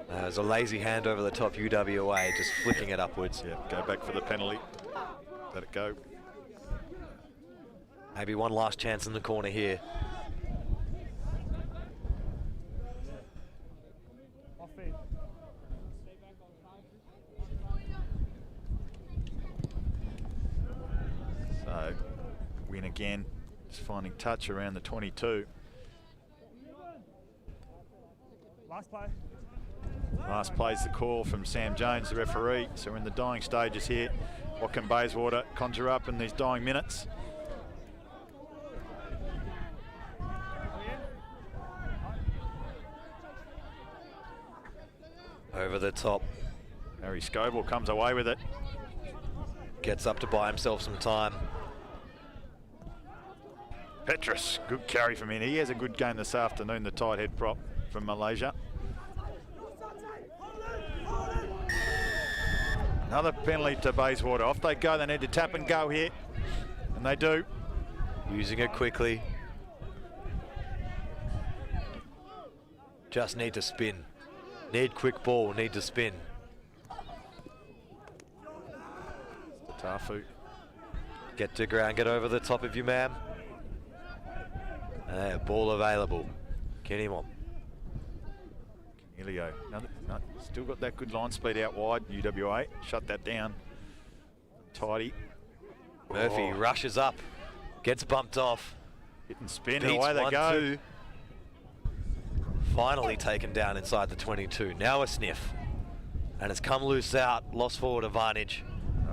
There's a lazy hand over the top, UWA, just flicking it upwards. Yeah, go back for the penalty. Let it go. Maybe one last chance in the corner here. So, win again, just finding touch around the 22. Last play. Last play's the call from Sam Jones, the referee. So we're in the dying stages here. What can Bayswater conjure up in these dying minutes? Over the top. Harry Scoble comes away with it. Gets up to buy himself some time. Petrus, good carry from him. He has a good game this afternoon, the tight head prop from Malaysia. Another penalty to Bayswater. Off they go. They need to tap and go here. And they do. Using it quickly. Just need to spin. Need quick ball, need to spin. Tafu Get to ground, get over the top of you, ma'am. Ball available. Get him on. Elio, no, still got that good line speed out wide. UWA, shut that down. Tidy. Murphy rushes up, gets bumped off. Hit and spin, Beats away they go. 1-2. Finally taken down inside the 22. Now a sniff. And it's come loose out, lost forward advantage.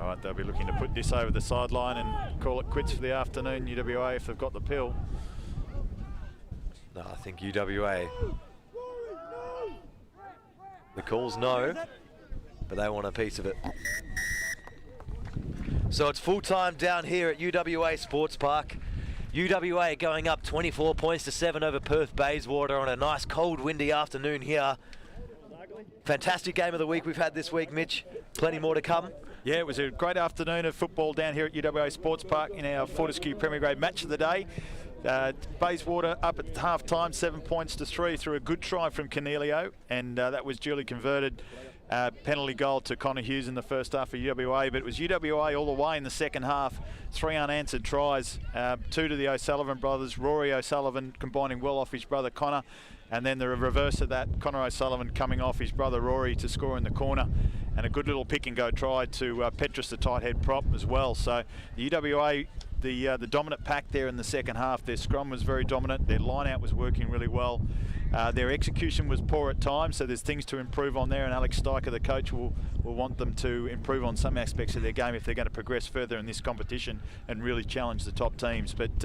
All right, they'll be looking to put this over the sideline and call it quits for the afternoon, UWA, if they've got the pill. No, I think UWA. The call's no, but they want a piece of it. So it's full time down here at UWA Sports Park. UWA going up 24 points to 7 over Perth Bayswater on a nice cold windy afternoon here. Fantastic game of the week we've had this week, Mitch. Plenty more to come. Yeah, it was a great afternoon of football down here at UWA Sports Park in our Fortescue Premier Grade match of the day. Bayswater up at half-time, 7 points to 3 through a good try from Cornelio, and that was duly converted. Penalty goal to Connor Hughes in the first half for UWA, but it was UWA all the way in the second half. 3 unanswered tries, 2 to the O'Sullivan brothers. Rory O'Sullivan combining well off his brother Connor, and then the reverse of that, Connor O'Sullivan coming off his brother Rory to score in the corner, and a good little pick and go try to Petrus, the tight head prop as well. So the UWA, the dominant pack there in the second half. Their scrum was very dominant, their line out was working really well. Their execution was poor at times, so there's things to improve on there, and Alex Steiker, the coach, will want them to improve on some aspects of their game if they're going to progress further in this competition and really challenge the top teams. But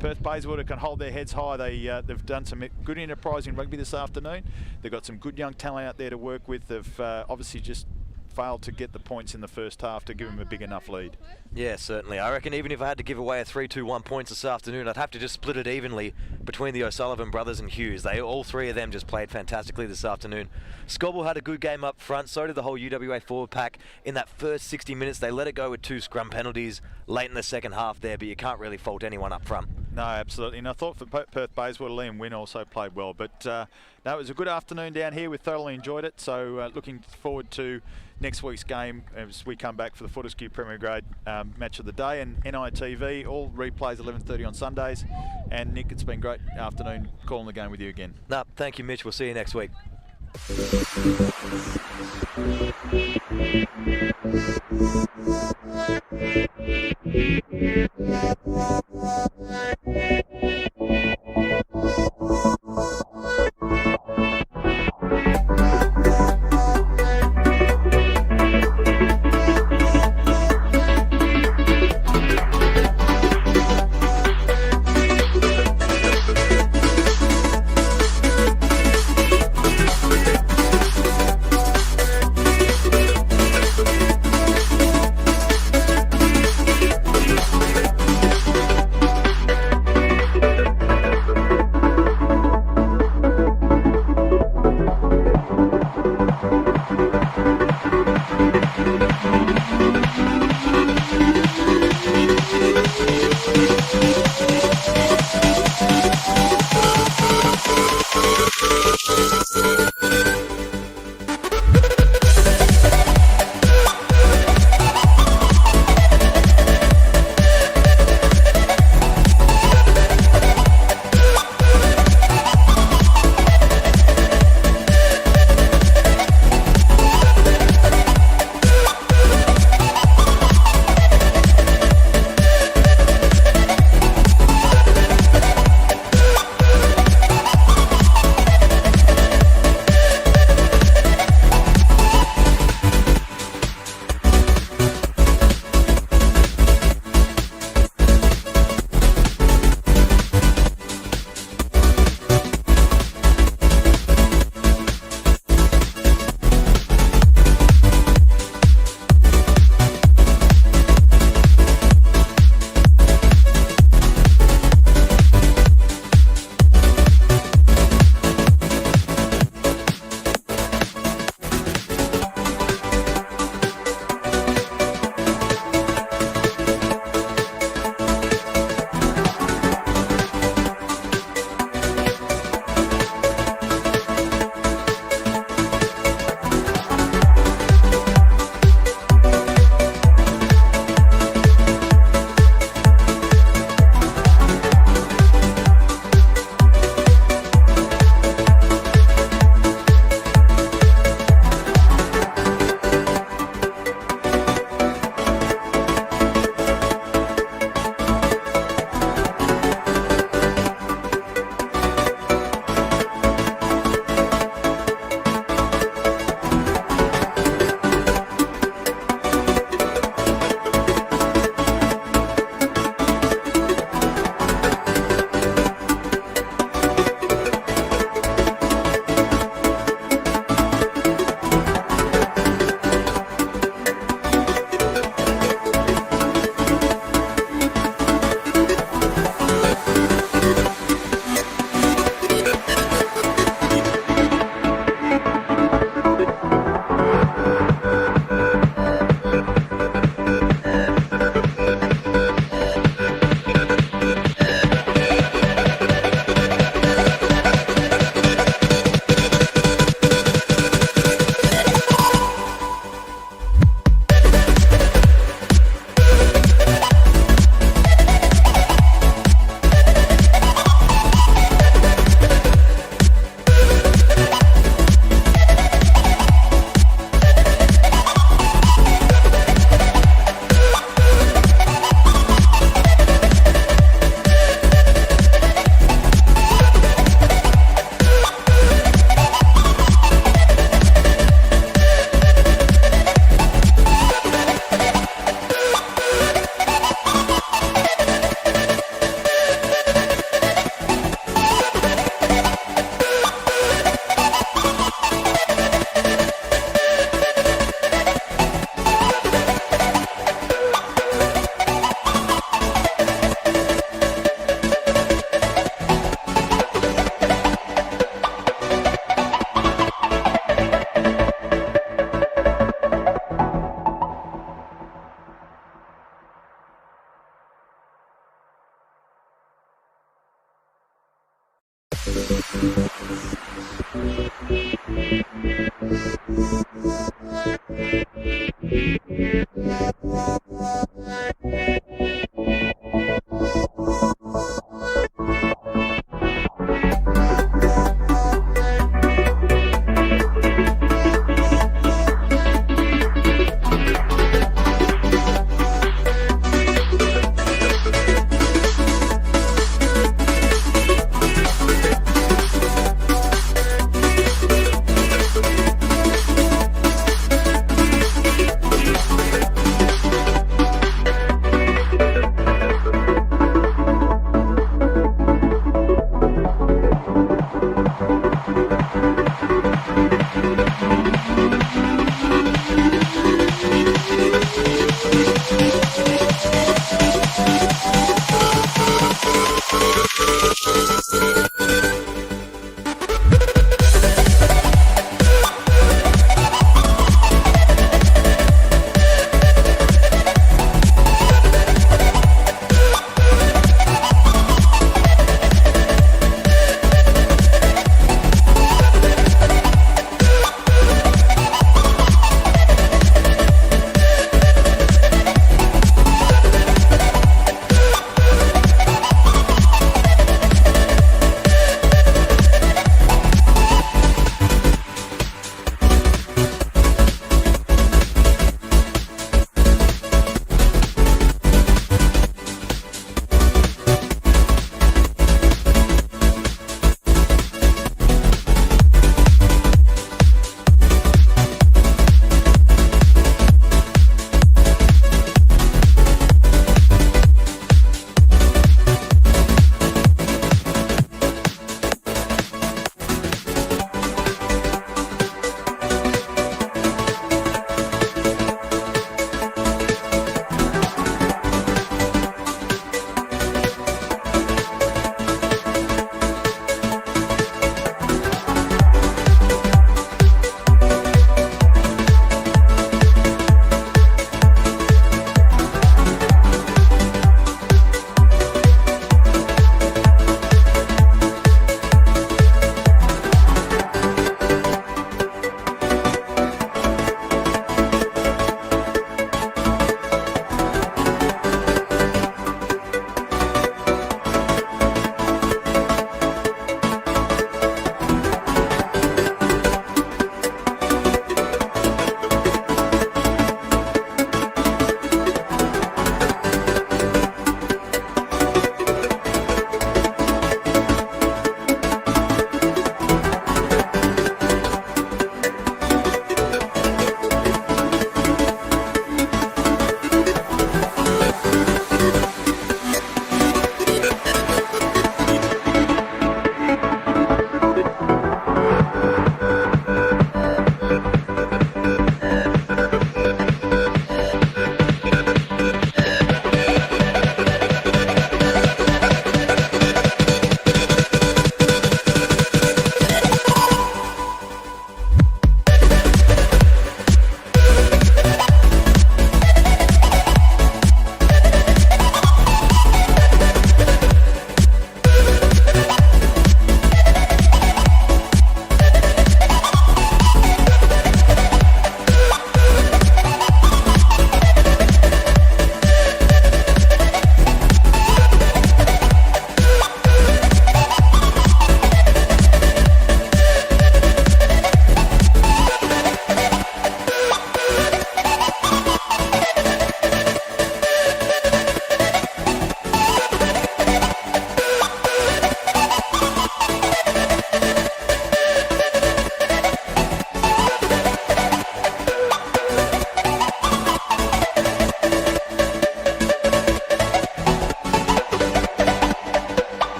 Perth Bayswater can hold their heads high. They've done some good enterprising rugby this afternoon. They've got some good young talent out there to work with. They've obviously just failed to get the points in the first half to give them a big enough lead. Yeah, certainly. I reckon even if I had to give away a 3-2-1 points this afternoon, I'd have to just split it evenly between the O'Sullivan brothers and Hughes. All 3 of them just played fantastically this afternoon. Scobble had a good game up front, so did the whole UWA forward pack. In that first 60 minutes, they let it go with 2 scrum penalties late in the second half there, but you can't really fault anyone up front. No, absolutely. And I thought for Perth Bayswater, Liam Wynn also played well. But no, it was a good afternoon down here. We thoroughly enjoyed it. So looking forward to next week's game as we come back for the Fortescue Premier Grade match of the day. And NITV, all replays 11:30 on Sundays. And Nick, it's been a great afternoon calling the game with you again. No, thank you, Mitch. We'll see you next week.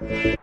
Yeah.